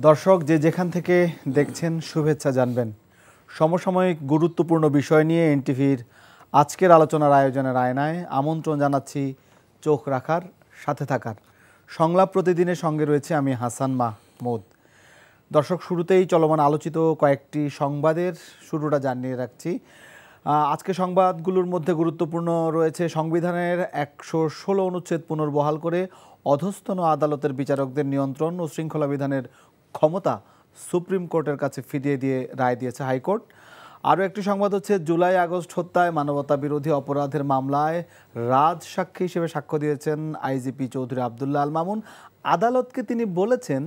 দর্শক যে যেখান থেকে দেখছেন শুভেচ্ছা জানবেন। সমসাময়িক গুরুত্বপূর্ণ বিষয় নিয়ে এনটিভির আজকের আলোচনার আয়োজনের আয়নায় আমন্ত্রণ জানাচ্ছি চোখ রাখার, সাথে থাকার। সংলাপ প্রতিদিনের সঙ্গে রয়েছে আমি হাসান মাহমুদ। দর্শক, শুরুতেই চলমান আলোচিত কয়েকটি সংবাদের শুরুটা জানিয়ে রাখছি। আজকে সংবাদগুলোর মধ্যে গুরুত্বপূর্ণ রয়েছে সংবিধানের ১১৬ অনুচ্ছেদ পুনর্বহাল করে অধস্তন আদালতের বিচারকদের নিয়ন্ত্রণ ও শৃঙ্খলা বিধানের ক্ষমতা সুপ্রিম কোর্টের কাছে ফিরিয়ে দিয়ে রায় দিয়েছে হাইকোর্ট। আরও একটি সংবাদ হচ্ছে জুলাই আগস্ট হত্যায় মানবতা বিরোধী অপরাধের মামলায় রাজসাক্ষী হিসেবে সাক্ষ্য দিয়েছেন আইজিপি চৌধুরী আবদুল্লাহ আল মামুন। আদালতকে তিনি বলেছেন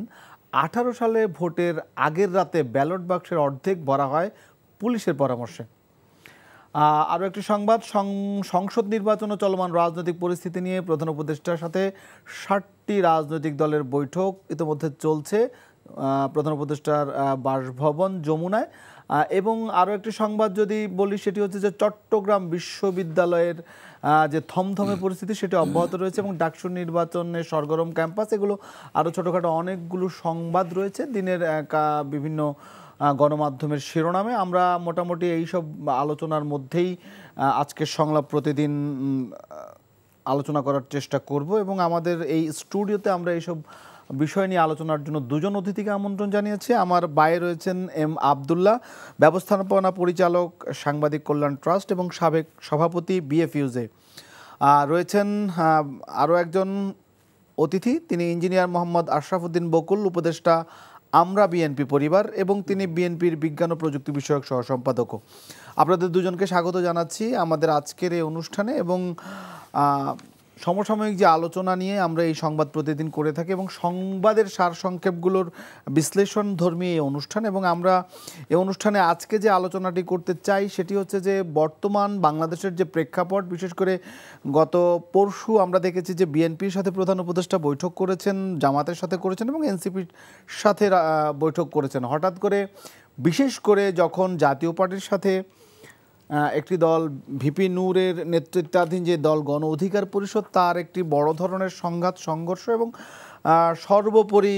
18 সালে ভোটের আগের রাতে ব্যালট বাক্সের অর্ধেক ভরা হয় পুলিশের পরামর্শে। আরও একটি সংবাদ, সংসদ নির্বাচন ও চলমান রাজনৈতিক পরিস্থিতি নিয়ে প্রধান উপদেষ্টার সাথে 60টি রাজনৈতিক দলের বৈঠক ইতিমধ্যে চলছে প্রধান উপদেষ্টার বাসভবন যমুনায়। এবং আরও একটি সংবাদ যদি বলি, সেটি হচ্ছে যে চট্টগ্রাম বিশ্ববিদ্যালয়ের যে থমথমে পরিস্থিতি সেটি অব্যাহত রয়েছে এবং ডাকসু নির্বাচনে সরগরম ক্যাম্পাস, এগুলো আরও ছোটোখাটো অনেকগুলো সংবাদ রয়েছে দিনের বিভিন্ন গণমাধ্যমের শিরোনামে। আমরা মোটামুটি এইসব আলোচনার মধ্যেই আজকের সংলাপ প্রতিদিন আলোচনা করার চেষ্টা করব এবং আমাদের এই স্টুডিওতে আমরা এইসব বিষয় নিয়ে আলোচনার জন্য দুজন অতিথিকে আমন্ত্রণ জানিয়েছি। আমার বাইরে রয়েছেন এম আবদুল্লাহ, ব্যবস্থাপনা পরিচালক সাংবাদিক কল্যাণ ট্রাস্ট এবং সাবেক সভাপতি বিএফইউজে। রয়েছেন আরও একজন অতিথি, তিনি ইঞ্জিনিয়ার মোহাম্মদ আশরাফুদ্দিন বকুল, উপদেষ্টা আমরা বিএনপি পরিবার এবং তিনি বিএনপির বিজ্ঞান ও প্রযুক্তি বিষয়ক সহ সম্পাদকও। আপনাদের দুজনকে স্বাগত জানাচ্ছি আমাদের আজকের এই অনুষ্ঠানে এবং সমসাময়িক যে আলোচনা নিয়ে আমরা এই সংবাদ প্রতিদিন করে থাকি এবং সংবাদের সারসংক্ষেপগুলোর বিশ্লেষণ ধর্মী এই অনুষ্ঠান। এবং আমরা এই অনুষ্ঠানে আজকে যে আলোচনাটি করতে চাই সেটি হচ্ছে যে বর্তমান বাংলাদেশের যে প্রেক্ষাপট, বিশেষ করে গত পরশু আমরা দেখেছি যে বিএনপির সাথে প্রধান উপদেষ্টা বৈঠক করেছেন, জামাতের সাথে করেছেন এবং এনসিপির সাথে বৈঠক করেছেন। হঠাৎ করে বিশেষ করে যখন জাতীয় পার্টির সাথে একটি দল ভিপি নূরের নেতৃত্বাধীন যে দল গণ অধিকার পরিষদ, তার একটি বড় ধরনের সংঘাত সংঘর্ষ এবং সর্বোপরি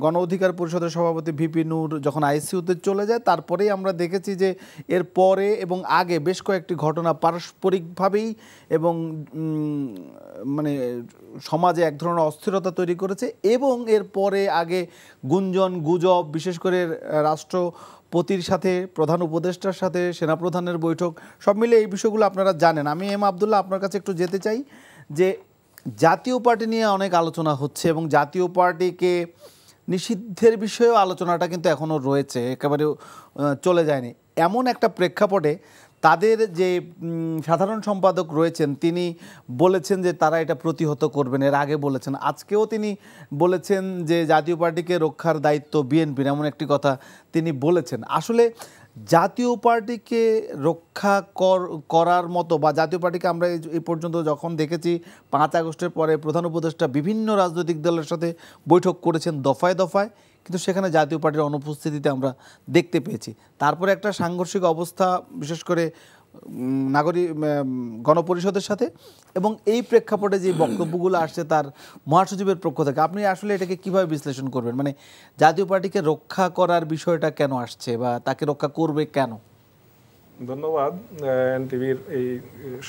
গণ অধিকার পরিষদের সভাপতি ভিপি নূর যখন আইসিইউতে চলে যায়, তারপরেই আমরা দেখেছি যে এর পরে এবং আগে বেশ কয়েকটি ঘটনা পারস্পরিকভাবেই এবং মানে সমাজে এক ধরনের অস্থিরতা তৈরি করেছে। এবং এর পরে আগে গুঞ্জন গুজব, বিশেষ করে রাষ্ট্রপতির সাথে, প্রধান উপদেষ্টার সাথে সেনাপ্রধানের বৈঠক, সব মিলে এই বিষয়গুলো আপনারা জানেন। আমি এম আবদুল্লাহ আপনার কাছে একটু যেতে চাই যে জাতীয় পার্টি নিয়ে অনেক আলোচনা হচ্ছে এবং জাতীয় পার্টিকে নিষিদ্ধের বিষয়েও আলোচনাটা কিন্তু এখনও রয়েছে, একেবারে চলে যায়নি। এমন একটা প্রেক্ষাপটে তাদের যে সাধারণ সম্পাদক রয়েছেন তিনি বলেছেন যে তারা এটা প্রতিহত করবেন, এর আগে বলেছেন, আজকেও তিনি বলেছেন যে জাতীয় পার্টিকে রক্ষার দায়িত্ব বিএনপির, এমন একটি কথা তিনি বলেছেন। আসলে জাতীয় পার্টিকে রক্ষা করার মতো বা জাতীয় পার্টিকে আমরা এই পর্যন্ত যখন দেখেছি 5 আগস্টের পরে প্রধান উপদেষ্টা বিভিন্ন রাজনৈতিক দলের সাথে বৈঠক করেছেন দফায় দফায়, কিন্তু সেখানে জাতীয় পার্টির অনুপস্থিতিতে আমরা দেখতে পেয়েছি। তারপরে একটা সাংঘর্ষিক অবস্থা বিশেষ করে নাগরিক গণপরিষদের সাথে, এবং এই প্রেক্ষাপটে যে বক্তব্যগুলো আসছে তার মহাসচিবের পক্ষ থেকে, আপনি আসলে এটাকে কিভাবে বিশ্লেষণ করবেন? মানে জাতীয় পার্টিকে রক্ষা করার বিষয়টা কেন আসছে বা তাকে রক্ষা করবে কেন? ধন্যবাদ। এনটিভির এই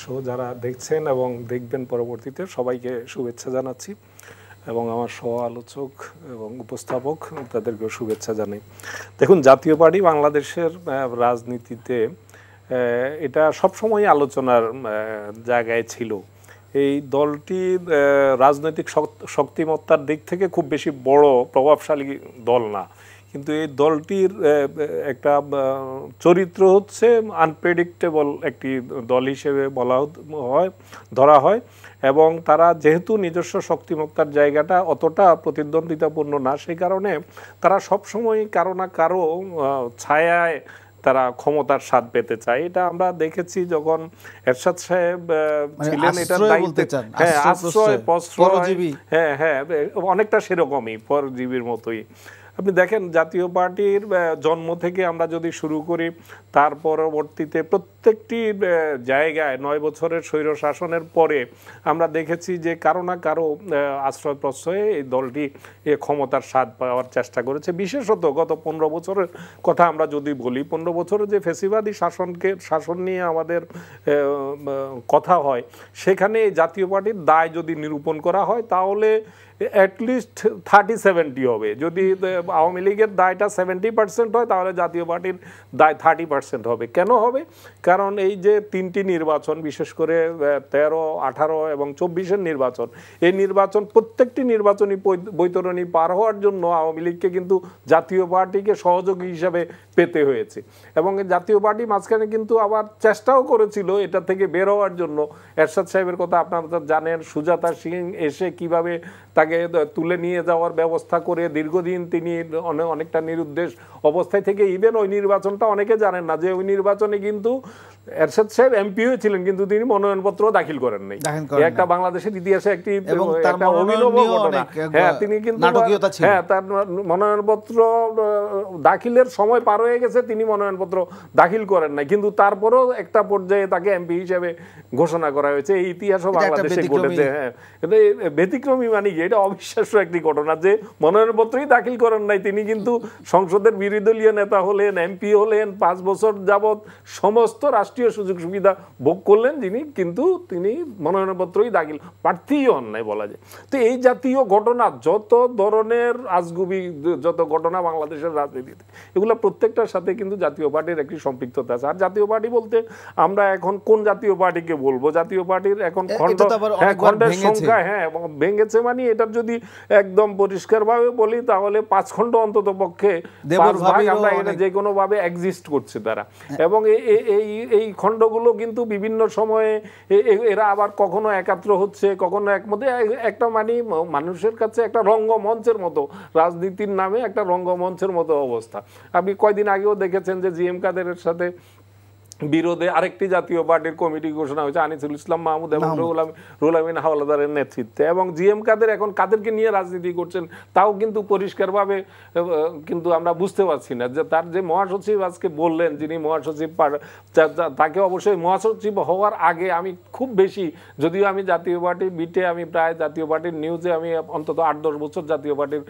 শো যারা দেখছেন এবং দেখবেন পরবর্তীতে সবাইকে শুভেচ্ছা জানাচ্ছি এবং আমার সহ আলোচক এবং উপস্থাপক তাদেরকেও শুভেচ্ছা জানাই। দেখুন, জাতীয় পার্টি বাংলাদেশের রাজনীতিতে এটা সবসময় আলোচনার জায়গায় ছিল। এই দলটি রাজনৈতিক শক্তিমত্তার দিক থেকে খুব বেশি বড় প্রভাবশালী দল না, কিন্তু এই দলটির একটা চরিত্র হচ্ছে আনপ্রেডিক্টেবল একটি দল হিসেবে ধরা হয় এবং তারা যেহেতু নিজস্ব শক্তিমত্তার জায়গাটা অতটা প্রতিদ্বন্দ্বিতাপূর্ণ না, সেই কারণে তারা সবসময় কারো না কারো ছায়ায় তারা ক্ষমতার স্বাদ পেতে চায়। এটা আমরা দেখেছি যখন এরশাদ সাহেব ছিলেন, এটার দায়িত্বে আশ্রয় প্রশ্রয়, অনেকটা সেরকমই পরজীবীর মতোই। আপনি দেখেন জাতীয় পার্টির জন্ম থেকে আমরা যদি শুরু করি, তার পরবর্তীতে প্রত্যেকটি জায়গায় 9 বছরের স্বৈর শাসনের পরে আমরা দেখেছি যে কারো না কারো আশ্রয় প্রশ্রয়ে এই দলটি ক্ষমতার স্বাদ পাওয়ার চেষ্টা করেছে। বিশেষত গত 15 বছরের কথা আমরা যদি বলি, 15 বছরের যে ফ্যাসিবাদী শাসন নিয়ে আমাদের কথা হয়, সেখানে জাতীয় পার্টির দায় যদি নিরূপণ করা হয় তাহলে অ্যাটলিস্ট 30-70 হবে। যদি আওয়ামী লীগের দায়টা 70% হয় তাহলে জাতীয় পার্টির দায় 30% হবে। কেন হবে? কারণ এই যে 3টি নির্বাচন, বিশেষ করে 13, 18 এবং 24-এর নির্বাচন, এই নির্বাচন প্রত্যেকটি নির্বাচনী বৈতরণী পার হওয়ার জন্য আওয়ামী লীগকে কিন্তু জাতীয় পার্টিকে সহযোগী হিসাবে পেতে হয়েছে। এবং জাতীয় পার্টি মাঝখানে কিন্তু আবার চেষ্টাও করেছিল এটা থেকে বের হওয়ার জন্য। এরশাদ সাহেবের কথা আপনারা জানেন, সুজাতা সিং এসে কিভাবে তাকে তুলে নিয়ে যাওয়ার ব্যবস্থা করে দীর্ঘদিন তিনি অনেকটা নিরুদ্দেশ অবস্থায় থেকে, ইভেন ওই নির্বাচনটা অনেকে জানেন না যে ওই নির্বাচনে কিন্তু এরশাদ সাহেব এমপি হয়েছিলেন কিন্তু তিনি মনোনয়নপত্র দাখিল করেন নাই। একটা বাংলাদেশের ইতিহাসে একটি অভিনব ঘটনা। হ্যাঁ, তিনি কিন্তু তার মনোনয়নপত্র দাখিলের সময় পার হয়ে গেছে, তিনি মনোনয়নপত্র দাখিল করেন নাই, কিন্তু তারপরেও একটা পর্যায়ে তাকে এমপি হিসেবে ঘোষণা করা হয়েছে। এই ইতিহাসও বাংলাদেশে ঘটেছে। হ্যাঁ, এটা ব্যতিক্রমী, মানে কি, এটা অবিশ্বাস্য একটি ঘটনা যে মনোনয়নপত্রই দাখিল করেন নাই তিনি, কিন্তু সংসদের বিরোধী দলীয় নেতা হলেন, এমপি হলেন, 5 বছর যাবৎ সমস্ত রাষ্ট্রীয় সুযোগ সুবিধা ভোগ করলেন যিনি, কিন্তু তিনি মনোনয়নপত্রই দাখিল, প্রার্থীই হন নাই বলা যায়। তো এই জাতীয় ঘটনা, যত ধরনের আজগুবি যত ঘটনা বাংলাদেশের রাজনীতিতে, এগুলো প্রত্যেকটার সাথে কিন্তু জাতীয় পার্টির একটি সম্পৃক্ততা আছে। আর জাতীয় পার্টি বলতে আমরা এখন কোন জাতীয় পার্টিকে বলবো? জাতীয় পার্টির এখন খণ্ডের সংখ্যা ভেঙেছে, মানে এটার যদি একদম পরিষ্কারভাবে বলি তাহলে 5 খণ্ড অন্তত পক্ষে, 5 ভাগ আমরা এটা যে কোনো ভাবে এক্সিস্ট করছে তারা। এবং এই খণ্ডগুলো কিন্তু বিভিন্ন সময়ে এরা আবার কখনো একাত্র হচ্ছে, কখনো একমতে, একটা মানে মানুষের কাছে একটা রঙ্গমঞ্চের মতো, রাজনীতির নামে একটা রঙ্গমঞ্চের মতো অবস্থা। আপনি কয়দিন আগেও দেখেছেন যে জিএম কাদেরের সাথে বিরোধে আরেকটি জাতীয় পার্টির কমিটি ঘোষণা হয়েছে আনিসুল ইসলাম মাহমুদ এবং রুহুল আমিন হাওলাদারের নেতৃত্বে। এবং জিএম কাদের এখন কাদেরকে নিয়ে রাজনীতি করছেন তাও কিন্তু পরিষ্কারভাবে কিন্তু আমরা বুঝতে পারছি না। যে তার যে মহাসচিব আজকে বললেন, যিনি মহাসচিব, তাকে অবশ্যই মহাসচিব হওয়ার আগে আমি খুব বেশি, যদিও আমি জাতীয় পার্টির বিটে, আমি প্রায় জাতীয় পার্টির নিউজে আমি অন্তত 8-10 বছর জাতীয় পার্টির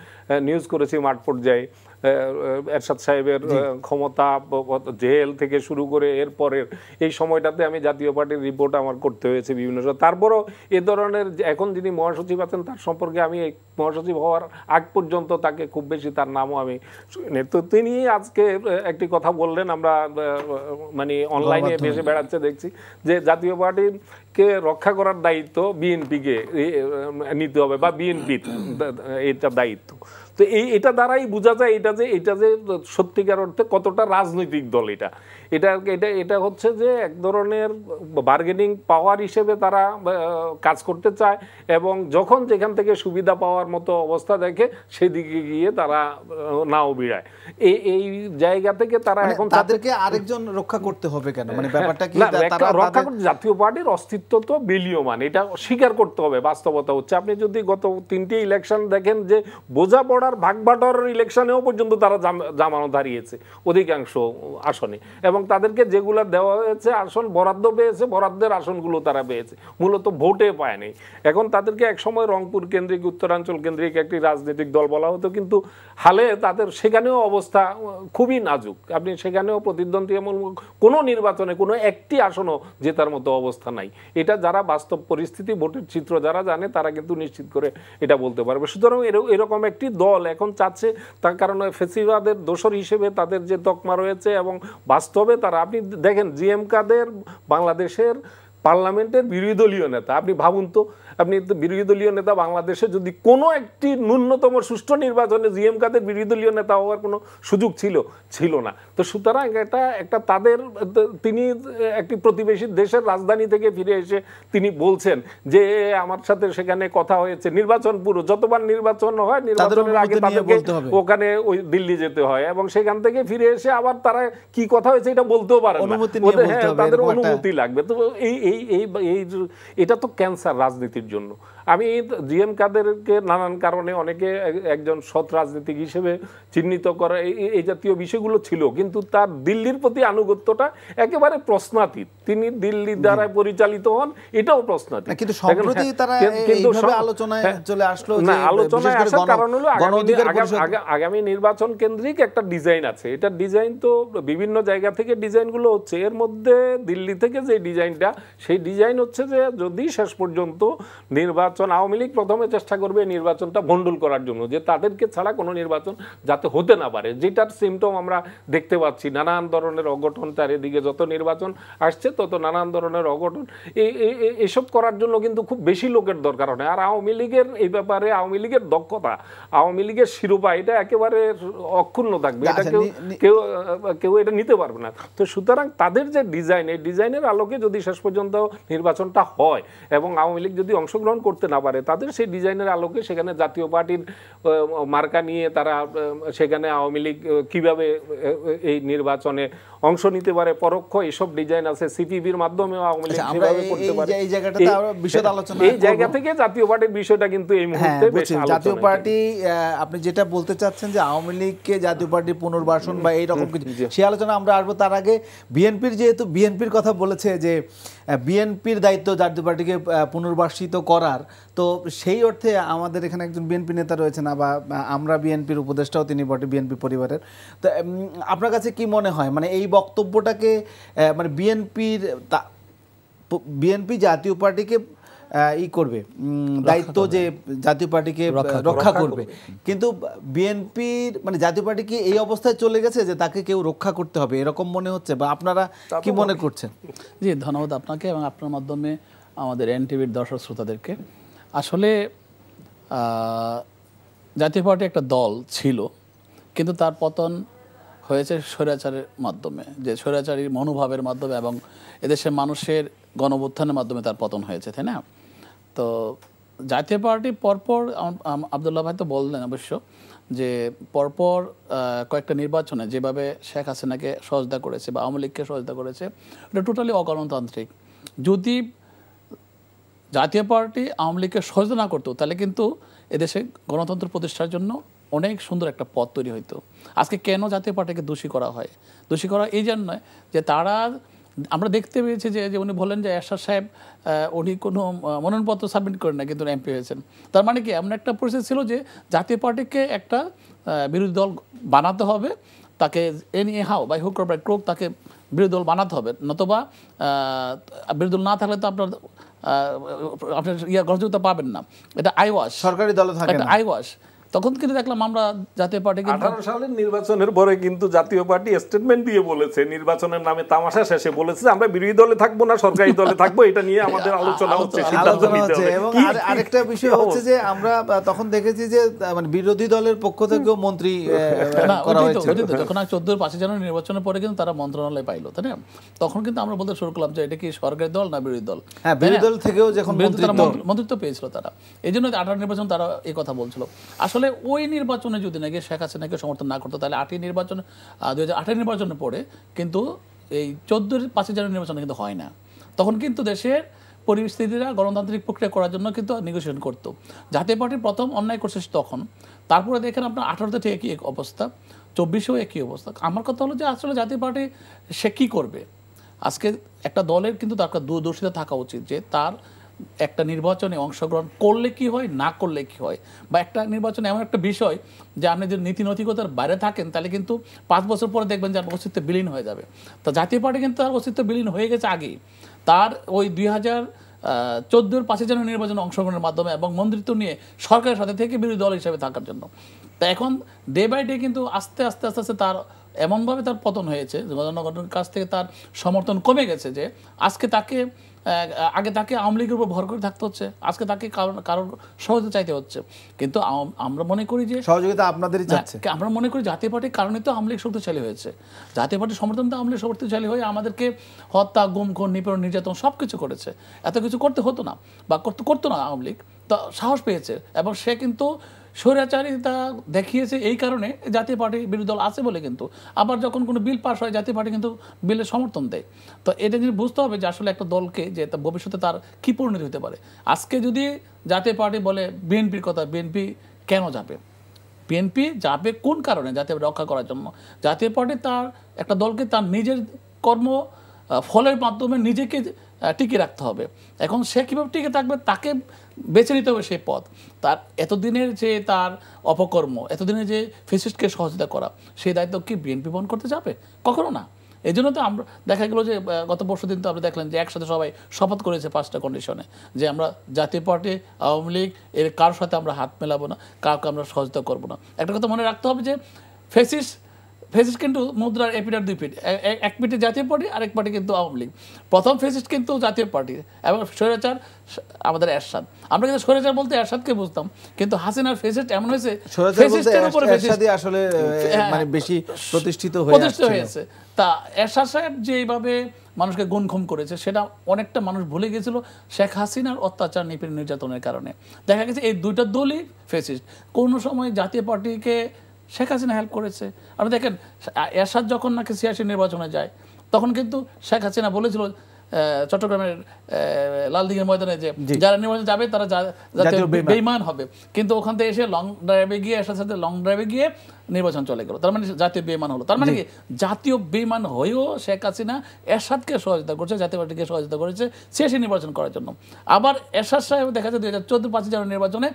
নিউজ করেছি মাঠ পর্যায়ে। এরশাদ সাহেবের ক্ষমতা, জেল থেকে শুরু করে এরপরের এই সময়টাতে আমি জাতীয় পার্টির রিপোর্ট আমার করতে হয়েছে বিভিন্ন সময়। তারপরও এ ধরনের এখন যিনি মহাসচিব আছেন তার সম্পর্কে আমি মহাসচিব হওয়ার আগ পর্যন্ত তাকে খুব বেশি তার নামও আমি শুনি। তো তিনি আজকে একটি কথা বললেন, আমরা মানে অনলাইনে ভেসে বেড়াচ্ছে দেখছি, যে জাতীয় পার্টিকে রক্ষা করার দায়িত্ব বিএনপিকে নিতে হবে বা বিএনপির এটা দায়িত্ব। তো এটা দ্বারাই বোঝা যায় এটা যে সত্যিকার অর্থে কতটা রাজনৈতিক দল এটা হচ্ছে যে এক ধরনের বার্গেনিং পাওয়ার হিসেবে তারা কাজ করতে চায়, এবং যখন যেখান থেকে সুবিধা পাওয়ার মতো অবস্থা দেখে সেদিকে গিয়ে তারা নাও বিড়ায়। এই জায়গা থেকে তারা এখন তাদেরকে আরেকজন রক্ষা করতে হবে কেন, মানে ব্যাপারটা কি? রক্ষা করতে জাতীয় পার্টির অস্তিত্ব তো বিলীয়মান, এটা স্বীকার করতে হবে। বাস্তবতা হচ্ছে আপনি যদি গত 3টি ইলেকশন দেখেন যে বোঝাপড়ার ভাগবাটোয়ারার ইলেকশনেও পর্যন্ত তারা জামানত হারিয়েছে অধিকাংশ আসনে, এবং তাদেরকে যেগুলো দেওয়া হয়েছে আসন বরাদ্দ পেয়েছে, বরাদ্দের আসনগুলো তারা পেয়েছে, মূলত ভোটে পায়নি। এখন তাদেরকে একসময় রংপুর কেন্দ্রিক, উত্তরাঞ্চল কেন্দ্রিক একটি রাজনৈতিক দল বলা হতো, কিন্তু হালে তাদের সেখানেও অবস্থা খুবই নাজুক। আপনি সেখানেও প্রতিদ্বন্দ্বীমূলক কোনো নির্বাচনে কোনো একটি আসনও জেতার মতো অবস্থা নাই। এটা যারা বাস্তব পরিস্থিতি, ভোটের চিত্র যারা জানে তারা কিন্তু নিশ্চিত করে এটা বলতে পারবে। সুতরাং এরকম একটি দল এখন চাচ্ছে, তার কারণে ফ্যাসিবাদের দোসর হিসেবে তাদের যে তকমা রয়েছে, এবং বাস্তবে তারা, আপনি দেখেন জিএম কাদের বাংলাদেশের পার্লামেন্টের বিরোধী দলীয় নেতা। আপনি ভাবুন তো, আপনি বিরোধী দলীয় নেতা বাংলাদেশে যদি কোনো একটি ন্যূনতম সুষ্ঠু নির্বাচনে জিএম কাদের বিরোধী দলীয় নেতা হওয়ার কোনো সুযোগ ছিল না। তো সুতরাং এটা একটা তাদের, তিনি একটি প্রতিবেশী দেশের রাজধানী থেকে ফিরে এসে তিনি বলছেন যে আমার সাথে সেখানে কথা হয়েছে, নির্বাচন পুরো যতবার নির্বাচন হয় নির্বাচনের আগে তাদেরকে ওখানে ওই দিল্লি যেতে হয়, এবং সেখান থেকে ফিরে এসে আবার তারা কি কথা হয়েছে এটা বলতেও পারে না, তাদের অনুমতি লাগবে। তো এটা তো ক্যান্সার রাজনীতির জন্য। আমি জিএম কাদেরকে নানান কারণে অনেকে একজন সৎ রাজনীতিক হিসেবে চিহ্নিত করা এই জাতীয় বিষয়গুলো ছিল, কিন্তু তার দিল্লির প্রতি আনুগত্যটা একেবারে প্রশ্নাতীত। তিনি দিল্লি দ্বারা পরিচালিত হন, এটাও প্রশ্নাতীত। কিন্তু সম্প্রতি তারা এইভাবে আলোচনায় চলে আসলো, না আলোচনায় আসার কারণ হলো আগামী নির্বাচন কেন্দ্রিক একটা ডিজাইন আছে। এটা ডিজাইন তো বিভিন্ন জায়গা থেকে ডিজাইনগুলো হচ্ছে, এর মধ্যে দিল্লি থেকে যে ডিজাইনটা, সেই ডিজাইন হচ্ছে যে যদি শেষ পর্যন্ত নির্বাচন, আওয়ামী লীগ প্রথমে চেষ্টা করবে নির্বাচনটা ভণ্ডুল করার জন্য, যে তাদেরকে ছাড়া কোনো নির্বাচন যাতে হতে না পারে, যেটার সিমটম আমরা দেখতে পাচ্ছি। নানান ধরনের অঘটন, চারিদিকে যত নির্বাচন আসছে তত নানান ধরনের অঘটন। এসব করার জন্য কিন্তু খুব বেশি লোকের দরকার হয়। আর আওয়ামী লীগের এই ব্যাপারে আওয়ামী লীগের দক্ষতা, আওয়ামী লীগের শিরোপা, এটা একেবারে অক্ষুণ্ণ থাকবে, এটা কেউ এটা নিতে পারবে না। তো সুতরাং তাদের যে ডিজাইন, এই ডিজাইনের আলোকে যদি শেষ পর্যন্ত নির্বাচনটা হয় এবং আওয়ামী লীগ যদি অংশগ্রহণ করতে না পারে, তাদের সেই ডিজাইনের আলোকে সেখানে জাতীয় পার্টির মার্কা নিয়ে তারা সেখানে আওয়ামী লীগ কিভাবে এই নির্বাচনে অংশ নিতে পারে, পরোক্ষ এইসব ডিজাইন আছে। সিপিবির মাধ্যমেও আওয়ামী লীগ সেভাবে করতে পারে। এই জায়গা থেকে জাতীয় পার্টির বিষয়টা কিন্তু এই মুহূর্তে বেশ আলোচনায়। জাতীয় পার্টি, আপনি যেটা বলতে চাচ্ছেন যে আওয়ামী লীগকে জাতীয় পার্টি পুনর্বাসন বা এইরকম কিছু, সেই আলোচনা আমরা আসবো। তার আগে বিএনপির, যেহেতু বিএনপির কথা বলেছে যে বিএনপির দায়িত্ব জাতীয় পার্টিকে পুনর্বাসিত করার, তো সেই অর্থে আমাদের এখানে একজন বিএনপি নেতা রয়েছেন, বা আমরা বিএনপির উপদেষ্টাও তিনি বটে, বিএনপি পরিবারের। তো আপনার কাছে কি মনে হয়, মানে এই বক্তব্যটাকে, মানে বিএনপি জাতীয় পার্টিকে করবে, দায়িত্ব যে জাতীয় পার্টিকে রক্ষা করবে, কিন্তু বিএনপির মানে জাতীয় পার্টি কি এই অবস্থায় চলে গেছে যে তাকে কেউ রক্ষা করতে হবে, এরকম মনে হচ্ছে, বা আপনারা কি মনে করছেন? জি, ধন্যবাদ আপনাকে এবং আপনার মাধ্যমে আমাদের এনটিভির দর্শক শ্রোতাদেরকে। আসলে জাতীয় পার্টি একটা দল ছিল, কিন্তু তার পতন হয়েছে স্বৈরাচারের মাধ্যমে, যে স্বৈরাচারী মনোভাবের মাধ্যমে এবং এদেশের মানুষের গণঅভ্যুত্থানের মাধ্যমে তার পতন হয়েছে, তাই না? তো জাতীয় পার্টি পরপর, আব্দুল্লাহ ভাই তো বললেন অবশ্য, যে পরপর কয়েকটা নির্বাচনে যেভাবে শেখ হাসিনাকে সহযোগিতা করেছে বা আওয়ামী লীগকে সহযোগিতা করেছে, এটা টোটালি অগণতান্ত্রিক। যদি জাতীয় পার্টি আওয়ামী লীগকে সহযোগিতা না করতো, তাহলে কিন্তু এদেশে গণতন্ত্র প্রতিষ্ঠার জন্য অনেক সুন্দর একটা পথ তৈরি হইতো। আজকে কেন জাতীয় পার্টিকে দোষী করা হয়? দোষী করা এই জন্য যে তারা, আমরা দেখতে পেয়েছি যে উনি বলেন যে এরশাদ সাহেব উনি কোনো মনোনয়নপত্র সাবমিট করেন না, কিন্তু এমপি হয়েছেন। তার মানে কি, এমন একটা পরিস্থিতি ছিল যে জাতীয় পার্টিকে একটা বিরোধী দল বানাতে হবে, তাকে anyhow by hook or by crook তাকে বিরোধী দল বানাতে হবে, নতুবা বিরোধী দল না থাকলে তো আপনার গ্রহণযোগ্যতা পাবেন না। এটা আইওয়াশ, সরকারি দল থাকে না, আইওয়াশ। তখন কিন্তু দেখলাম আমরা জাতীয় পার্টি 18 সালের নির্বাচনের পরে কিন্তু জাতীয় পার্টি স্টেটমেন্ট দিয়ে বলেছে, নির্বাচনের নামে তামাশা শেষে বলেছে আমরা বিরোধী দলে থাকবো না, সরকারি দলে থাকবো, এটা নিয়ে আমাদের আলোচনা হচ্ছে, সিদ্ধান্ত নিতে হবে। এবং আরেকটা বিষয় হচ্ছে যে আমরা তখন দেখেছি যে মানে বিরোধী দলের পক্ষ থেকেও মন্ত্রী করা হয়েছে। যখন 14-5 জানুয়ারি নির্বাচনের পরে কিন্তু তারা মন্ত্রণালয় পাইলো, তাই না? তখন কিন্তু আমরা বলতে শুরু করলাম যে এটা কি সরকারি দল না বিরোধী দল? হ্যাঁ, বিরোধী দল থেকেও যখন মন্ত্রিত্ব পেয়েছিল তারা, এই জন্য 18 নির্বাচন তারা এই কথা বলছিল। আসলে ওই নির্বাচনে যদি নাকি শেখ হাসিনাকে সমর্থন না করতো, তাহলে 2018 নির্বাচনের পরে কিন্তু এই 14-5 জানুয়ারি নির্বাচনে কিন্তু হয় না। তখন কিন্তু দেশের পরিস্থিতিরা গণতান্ত্রিক প্রক্রিয়া করার জন্য কিন্তু নেগোসিয়েশন করতো। জাতীয় পার্টির প্রথম অন্যায় করছে তখন, তারপরে দেখেন আপনার 18তে ঠিক একই অবস্থা, 24এও একই অবস্থা। আমার কথা হলো যে আসলে জাতীয় পার্টি সে কী করবে? আজকে একটা দলের কিন্তু তার দূরদর্শিতা থাকা উচিত যে তার একটা নির্বাচনে অংশগ্রহণ করলে কি হয়, না করলে কি হয়, বা একটা নির্বাচনে এমন একটা বিষয় যে আপনি যদি নীতি নৈতিকতার বাইরে থাকেন, তাহলে কিন্তু 5 বছর পরে দেখবেন যে আপনার অস্তিত্ব বিলীন হয়ে যাবে। তো জাতীয় পার্টি কিন্তু তার অস্তিত্ব বিলীন হয়ে গেছে আগেই। তার ওই 2014 5 জানুয়ারি নির্বাচনে অংশগ্রহণের মাধ্যমে এবং মন্ত্রিত্ব নিয়ে সরকারের সাথে থেকে বিরোধী দল হিসেবে থাকার জন্য। তা এখন ডে বাই ডে কিন্তু আস্তে আস্তে তার এমনভাবে তার পতন হয়েছে, জনগণের কাছ থেকে তার সমর্থন কমে গেছে যে আজকে তাকে আগে তাকে আওয়ামী লীগের উপর ভর করে থাকতে হচ্ছে, আজকে তাকে কারোর সহযোগিতা চাইতে হচ্ছে। কিন্তু আমরা মনে করি যে সহযোগিতা আপনাদেরই চাচ্ছে। আমরা মনে করি জাতীয় পার্টির কারণে তো আওয়ামী লীগ শক্তিশালী হয়েছে। জাতীয় পার্টির সমর্থন তো আওয়ামী লীগ শক্তিশালী হয়ে আমাদেরকে হত্যা, গুম, খুন, নিপীড়ন, নির্যাতন সব কিছু করেছে। এত কিছু করতে হতো না বা করতো না আওয়ামী লীগ, তো সাহস পেয়েছে। এবং সে কিন্তু স্বৈরাচারিতা দেখিয়েছে এই কারণে জাতীয় পার্টি বিরোধী দল আছে বলে, কিন্তু আবার যখন কোনো বিল পাস হয় জাতীয় পার্টি কিন্তু বিলের সমর্থন দেয়। তো এটা জিনিস বুঝতে হবে যে আসলে একটা দলকে যে ভবিষ্যতে তার কী পরিণতি হতে পারে। আজকে যদি জাতীয় পার্টি বলে বিএনপির কথা, বিএনপি কেন যাবে? বিএনপি যাবে কোন কারণে? জাতীয় রক্ষা করার জন্য। জাতীয় পার্টি তার একটা দলকে তার নিজের কর্ম ফলের মাধ্যমে নিজেকে টিকে রাখতে হবে। এখন সে কীভাবে টিকে থাকবে তাকে বেছে নিতে হবে সেই পথ। তার এতদিনের যে তার অপকর্ম, এতদিনের যে ফ্যাসিস্টকে সহযোগিতা করা, সেই দায়িত্ব কি বিএনপি বহন করতে যাবে? কখনো না। এই জন্য তো আমরা দেখা গেলো যে গত পরশুদিন তো আপনি দেখলেন যে একসাথে সবাই শপথ করেছে 5টা কন্ডিশনে, যে আমরা জাতীয় পার্টি, আওয়ামী লীগ এর কারোর সাথে আমরা হাত মেলাবো না, কাউকে আমরা সহযোগিতা করবো না। একটা কথা মনে রাখতে হবে যে ফেসিস্ট কিন্তু মুদ্রার এপিটার 2 পিঠ, এক পিঠে জাতীয় পার্টি, আরেক পার্টি কিন্তু আওয়ামী লীগ। প্রথম ফেসিস্ট কিন্তু জাতীয় পার্টি এবং স্বৈরাচার আমাদের এরশাদ। আমরা কিন্তু স্বৈরাচার বলতে এরশাদকে বুঝতাম, কিন্তু হাসিনার ফেসিস্ট এমন হয়েছে ফেসিস্টের উপরে আসলে মানে বেশি প্রতিষ্ঠিত হয়েছে। তা এরশাদ সাহেব যে এইভাবে মানুষকে গুণখম করেছে, সেটা অনেকটা মানুষ ভুলে গেছিল শেখ হাসিনার অত্যাচার, নিপীড়ন, নির্যাতনের কারণে। দেখা গেছে এই দুইটা দলই ফেসিস্ট। কোনো সময় জাতীয় পার্টিকে শেখ হাসিনা হেল্প করেছে। আপনি দেখেন এরশাদ যখন নাকি 86 নির্বাচনে যায়, তখন কিন্তু শেখ হাসিনা বলেছিল চট্টগ্রামের লালদিঘির ময়দানে যে যারা নির্বাচনে যাবে তারা জাতীয় বেঈমান হবে, কিন্তু ওখান থেকে এসে লং ড্রাইভে গিয়ে এরশাদের সাথে লং ড্রাইভে গিয়ে নির্বাচন চলে গেল। তার মানে জাতীয় বেঈমান হলো। তার মানে কি জাতীয় বেঈমান হয়েও শেখ হাসিনা এরশাদকে সহযোগিতা করছে, জাতীয় পার্টিকে সহযোগিতা করেছে 86 নির্বাচন করার জন্য। আবার এরশাদ সাহেব দেখা যায় 2014 5 জানুয়ারি নির্বাচনে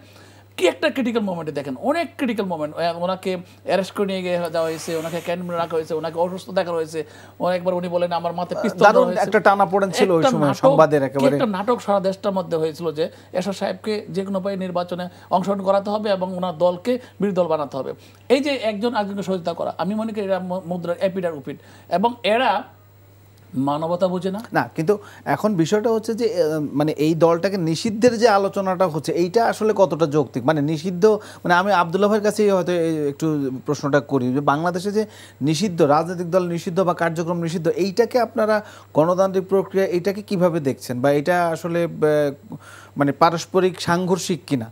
কি একটা ক্রিটিক্যাল মোমেন্টে দেখেন, অনেক ক্রিটিক্যাল মোমেন্ট। ওনাকে অ্যারেস্ট করে নিয়ে গিয়ে যাওয়া হয়েছে, ওনাকে ক্যান্টনমেন্টে রাখা হয়েছে, ওনাকে অসুস্থ দেখা হয়েছে। একবার উনি বলেন আমার মাথায় পিস্তল ধরা হয়েছে। একটা টানাপোড়েন ছিল ওই সময় সংবাদের, একেবারে একটা নাটক সারা দেশটার মধ্যে হয়েছিল যে এরশাদ সাহেবকে যে কোনো উপায়ে নির্বাচনে অংশগ্রহণ করাতে হবে এবং ওনার দলকে বিরোধী দল বানাতে হবে। এই যে একজন আরেকজনকে সহযোগিতা করা, আমি মনে করি এরা মুদ্রার এপিটার উপিট, এবং এরা মানবতা বোঝে না। না, কিন্তু এখন বিষয়টা হচ্ছে যে মানে এই দলটাকে নিষিদ্ধের যে আলোচনাটা হচ্ছে, এইটা আসলে কতটা যৌক্তিক? মানে নিষিদ্ধ, মানে আমি আব্দুল্লাহ ভাইয়ের কাছেই হয়তো একটু প্রশ্নটা করি যে বাংলাদেশে যে নিষিদ্ধ, রাজনৈতিক দল নিষিদ্ধ বা কার্যক্রম নিষিদ্ধ, এইটাকে আপনারা গণতান্ত্রিক প্রক্রিয়া এইটাকে কিভাবে দেখছেন, বা এটা আসলে মানে পারস্পরিক সাংঘর্ষিক কিনা?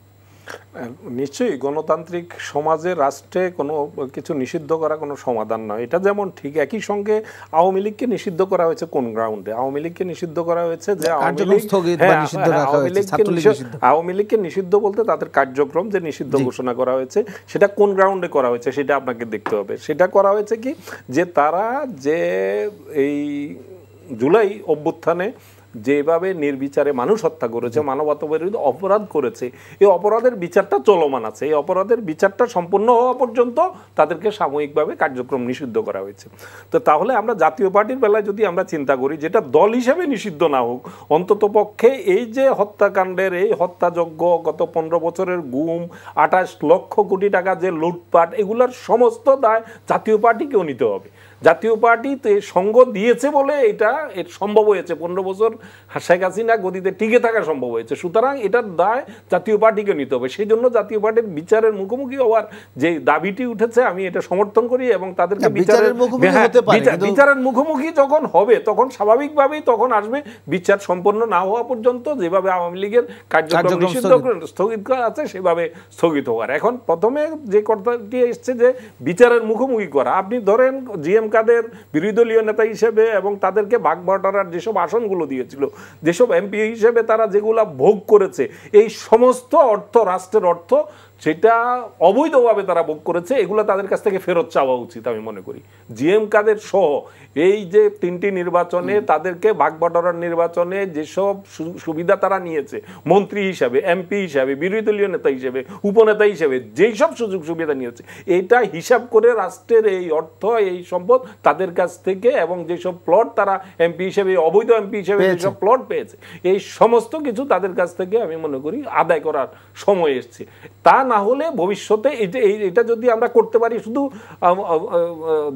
নিশ্চয়ই গণতান্ত্রিক সমাজে, রাষ্ট্রে কোনো কিছু নিষিদ্ধ করা কোনো সমাধান নয়। এটা যেমন ঠিক, একই সঙ্গে আওয়ামী লীগকে নিষিদ্ধ করা হয়েছে কোন গ্রাউন্ডে? আওয়ামী লীগকে নিষিদ্ধ করা হয়েছে যে আওয়ামী লীগকে নিষিদ্ধ বলতে তাদের কার্যক্রম যে নিষিদ্ধ ঘোষণা করা হয়েছে, সেটা কোন গ্রাউন্ডে করা হয়েছে সেটা আপনাকে দেখতে হবে। সেটা করা হয়েছে কি, যে তারা যে এই জুলাই অভ্যুত্থানে যেভাবে নির্বিচারে মানুষ হত্যা করেছে, মানবতা বিরোধী অপরাধ করেছে, এই অপরাধের বিচারটা চলমান আছে। এই অপরাধের বিচারটা সম্পূর্ণ হওয়া পর্যন্ত তাদেরকে সাময়িকভাবে কার্যক্রম নিষিদ্ধ করা হয়েছে। তো তাহলে আমরা জাতীয় পার্টির বেলায় যদি আমরা চিন্তা করি, যেটা দল হিসেবে নিষিদ্ধ না হোক, অন্তত পক্ষে এই যে হত্যাকাণ্ডের, এই হত্যাযজ্ঞ, গত 15 বছরের গুম, 28 লক্ষ কোটি টাকা যে লুটপাট, এগুলার সমস্ত দায় জাতীয় পার্টিকেও নিতে হবে। জাতীয় পার্টি সঙ্গ দিয়েছে বলে এটা সম্ভব হয়েছে, 15 বছর শেখ হাসিনা গদিতে টিকে থাকা সম্ভব হয়েছে। সুতরাং এটার দায় জাতীয় পার্টিকে নিতে হবে। সেই জন্য জাতীয় পার্টির বিচারের মুখোমুখি হওয়ার যে দাবিটি উঠেছে, আমি এটা সমর্থন করি, এবং তাদেরকে বিচারের মুখোমুখি যখন হবে তখন স্বাভাবিকভাবেই তখন আসবে বিচার সম্পন্ন না হওয়া পর্যন্ত যেভাবে আওয়ামী লীগের কার্যক্রম নিষিদ্ধ স্থগিত করা আছে সেভাবে স্থগিত হওয়ার। এখন প্রথমে যে কথাটি এসছে যে বিচারের মুখোমুখি করা, আপনি ধরেন জিএম কাদের বিরোধী দলীয় নেতা হিসেবে এবং তাদেরকে ভাগ বাটোয়ারার যেসব আসনগুলো দিয়েছিল, যেসব এমপি হিসেবে তারা যেগুলা ভোগ করেছে, এই সমস্ত অর্থ, রাষ্ট্রের অর্থ, সেটা অবৈধভাবে তারা ভোগ করেছে, এগুলো তাদের কাছ থেকে ফেরত চাওয়া উচিত আমি মনে করি। জিএম কাদের সহ এই যে 3টি নির্বাচনে তাদেরকে ভাগবাটোয়ারার নির্বাচনে যেসব সুবিধা তারা নিয়েছে, মন্ত্রী হিসাবে, এমপি হিসাবে, বিরোধী দলীয় নেতা হিসেবে, উপনেতা হিসেবে যেই সব সুযোগ সুবিধা নিয়েছে, এটা হিসাব করে রাষ্ট্রের এই অর্থ, এই সম্পদ তাদের কাছ থেকে, এবং যেসব প্লট তারা এমপি হিসেবে, অবৈধ এমপি হিসেবে যেসব প্লট পেয়েছে, এই সমস্ত কিছু তাদের কাছ থেকে আমি মনে করি আদায় করার সময় এসছে। তা না হলে ভবিষ্যতে এটা যদি আমরা করতে পারি, শুধু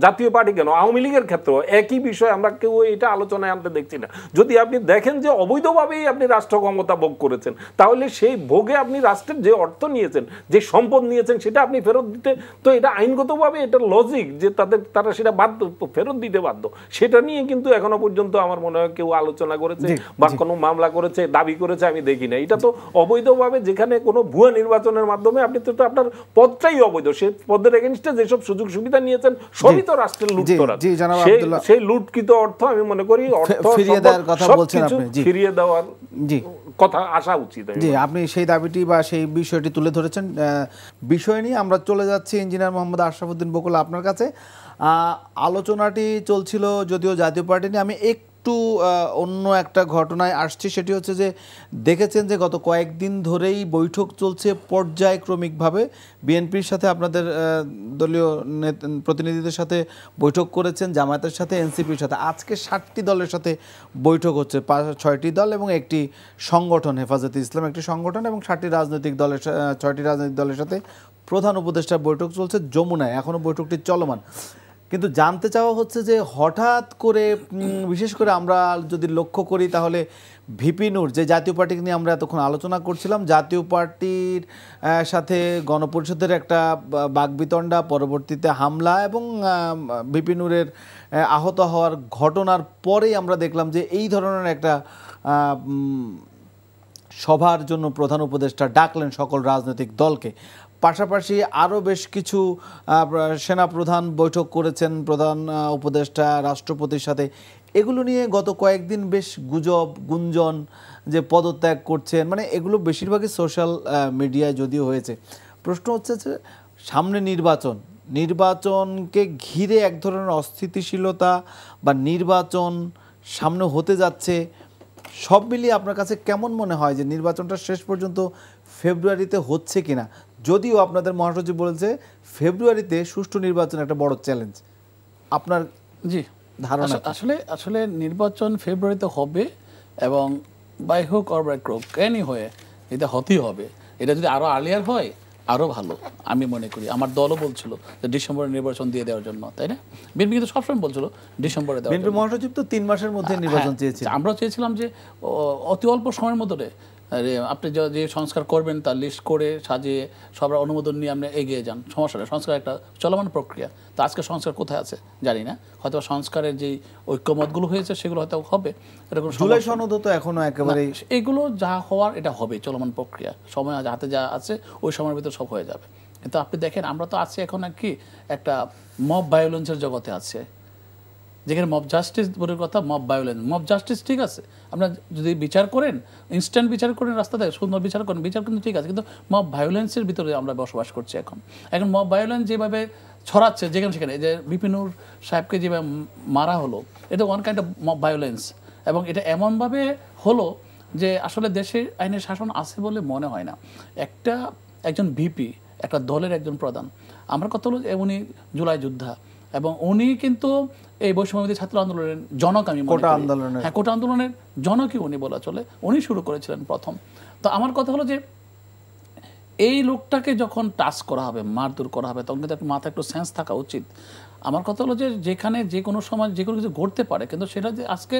জাতীয় পার্টি কেন, আওয়ামী লীগের ক্ষেত্রেও একই বিষয় আমরা কেউ এটা আলোচনায় আনতে দেখছি না। যদি আপনি দেখেন যে অবৈধভাবেই আপনি রাষ্ট্র ক্ষমতা ভোগ করেছেন, তাহলে সেই ভোগে আপনি রাষ্ট্রের যে অর্থ নিয়েছেন, যে সম্পদ নিয়েছেন, সেটা আপনি ফেরত দিতে, তো এটা আইনগতভাবে এটা লজিক যে তারা সেটা বাধ্য, ফেরত দিতে বাধ্য। সেটা নিয়ে কিন্তু এখনো পর্যন্ত আমার মনে হয় কেউ আলোচনা করেছে বা কোনো মামলা করেছে, দাবি করেছে আমি দেখি না। এটা তো অবৈধভাবে, যেখানে কোনো ভুয়া নির্বাচনের মাধ্যমে আপনি তো আপনার পদটাই অবৈধ, সে পদের এগেইনস্টে যেসব সুযোগ সুবিধা নিয়েছেন সবই তো রাষ্ট্রের লুটতরাজ। সেই লুটকৃত অর্থ আমি মনে করি অর্থ ফিরিয়ে দেওয়ার কথা বলছেন আপনি, ফিরিয়ে দেওয়ার কথা আসা উচিত। জি, আপনি সেই দাবিটি বা সেই বিষয়টি তুলে ধরেছেন। বিষয় নিয়ে আমরা চলে যাচ্ছি ইঞ্জিনিয়ার মোহাম্মদ আশরাফুদ্দিন বকুল আপনার কাছে। আলোচনাটি চলছিল যদিও জাতীয় পার্টি নিয়ে, আমি একটু অন্য একটা ঘটনায় আসছি। সেটি হচ্ছে যে দেখেছেন যে গত কয়েকদিন ধরেই বৈঠক চলছে পর্যায়ক্রমিকভাবে। বিএনপির সাথে আপনাদের দলীয় প্রতিনিধিদের সাথে বৈঠক করেছেন, জামায়াতের সাথে, এনসিপির সাথে। আজকে 7টি দলের সাথে বৈঠক হচ্ছে, 6টি দল এবং একটি সংগঠন, হেফাজতে ইসলাম একটি সংগঠন, এবং 6টি রাজনৈতিক দলের 6টি রাজনৈতিক দলের সাথে প্রধান উপদেষ্টার বৈঠক চলছে যমুনায়। এখনও বৈঠকটি চলমান। কিন্তু জানতে চাওয়া হচ্ছে যে হঠাৎ করে, বিশেষ করে আমরা যদি লক্ষ্য করি তাহলে ভিপি নূর, যে জাতীয় পার্টিকে নিয়ে আমরা এতক্ষণ আলোচনা করছিলাম, জাতীয় পার্টির সাথে গণপরিষদের একটা বাকবিতণ্ডা, পরবর্তীতে হামলা এবং ভিপি নূরের আহত হওয়ার ঘটনার পরেই আমরা দেখলাম যে এই ধরনের একটা সভার জন্য প্রধান উপদেষ্টা ডাকলেন সকল রাজনৈতিক দলকে। পাশাপাশি আরও বেশ কিছু সেনাপ্রধান বৈঠক করেছেন, প্রধান উপদেষ্টা রাষ্ট্রপতির সাথে। এগুলো নিয়ে গত কয়েকদিন বেশ গুজব, গুঞ্জন যে পদত্যাগ করছেন, মানে এগুলো বেশিরভাগই সোশ্যাল মিডিয়ায় যদিও হয়েছে। প্রশ্ন হচ্ছে যে সামনে নির্বাচনকে ঘিরে এক ধরনের অস্থিতিশীলতা বা নির্বাচন সামনে হতে যাচ্ছে, সব মিলিয়ে আপনার কাছে কেমন মনে হয় যে নির্বাচনটা শেষ পর্যন্ত ফেব্রুয়ারিতে হচ্ছে কিনা? যদিও আপনাদের মহাসচিব বলেছে ফেব্রুয়ারিতে সুষ্ঠু নির্বাচন একটা বড় চ্যালেঞ্জ, আপনার জি ধারণা? আসলে নির্বাচন ফেব্রুয়ারিতে হবে এবং by hook or by crook any হয়ে এটা হতেই হবে। এটা যদি আরও আর্লিয়ার হয় আরও ভালো আমি মনে করি। আমার দলও বলছিল যে ডিসেম্বরে নির্বাচন দিয়ে দেওয়ার জন্য, তাই না? বিএনপি কিন্তু সবসময় বলছিল ডিসেম্বরে দেওয়ার। বিএনপি মহাসচিব তো 3 মাসের মধ্যে নির্বাচন চেয়েছিল। আমরা চেয়েছিলাম যে অতি অল্প সময়ের মধ্যে আপনি যে সংস্কার করবেন তার লিস্ট করে সাজিয়ে সবার অনুমোদন নিয়ে আপনি এগিয়ে যান, সমস্যা নেই। সংস্কার একটা চলমান প্রক্রিয়া। তো আজকে সংস্কার কোথায় আছে জানি না, হয়তো সংস্কারের যে ঐক্যমতগুলো হয়েছে সেগুলো হয়তো হবে। এরকম জুলাই সনদ তো এখনো একেবারে, এগুলো যা হওয়ার এটা হবে, চলমান প্রক্রিয়া। সময় হাতে যা আছে ওই সময়ের ভিতরে সব হয়ে যাবে। কিন্তু আপনি দেখেন আমরা তো আছি এখন কি একটা মব ভায়োলেন্সের জগতে আছে, যেখানে মব জাস্টিস বলে কথা, মব ভায়োলেন্স। মব জাস্টিস ঠিক আছে, আপনার যদি বিচার করেন, ইনস্ট্যান্ট বিচার করেন, রাস্তাতে সুন্দর বিচার করেন, বিচার কিন্তু ঠিক আছে, কিন্তু মব ভায়োলেন্সের ভিতরে আমরা বসবাস করছি এখন। মব ভায়োলেন্স যেভাবে ছড়াচ্ছে যেখানে সেখানে, যে ভিপি নূর সাহেবকে যেভাবে মারা হলো, এটা one kind of mob violence. এবং এটা এমনভাবে হলো যে আসলে দেশের আইনের শাসন আছে বলে মনে হয় না। একজন ভিপি, একটা দলের একজন প্রধান, আমার কথা হলো উনি জুলাই যোদ্ধা এবং উনি কিন্তু এই বৈষম্যবিরোধী ছাত্র আন্দোলনের জনক। আমি কোটা আন্দোলনের জনকই উনি বলা চলে, উনি শুরু করেছিলেন প্রথম। তো আমার কথা হলো যে এই লোকটাকে যখন টাচ করা হবে, মারধর করা হবে, তখন কিন্তু মাথায় একটু সেন্স থাকা উচিত। আমার কথা হলো যে যেখানে যে কোনো সময় যে কোনো কিছু ঘটতে পারে, কিন্তু সেটা যে আজকে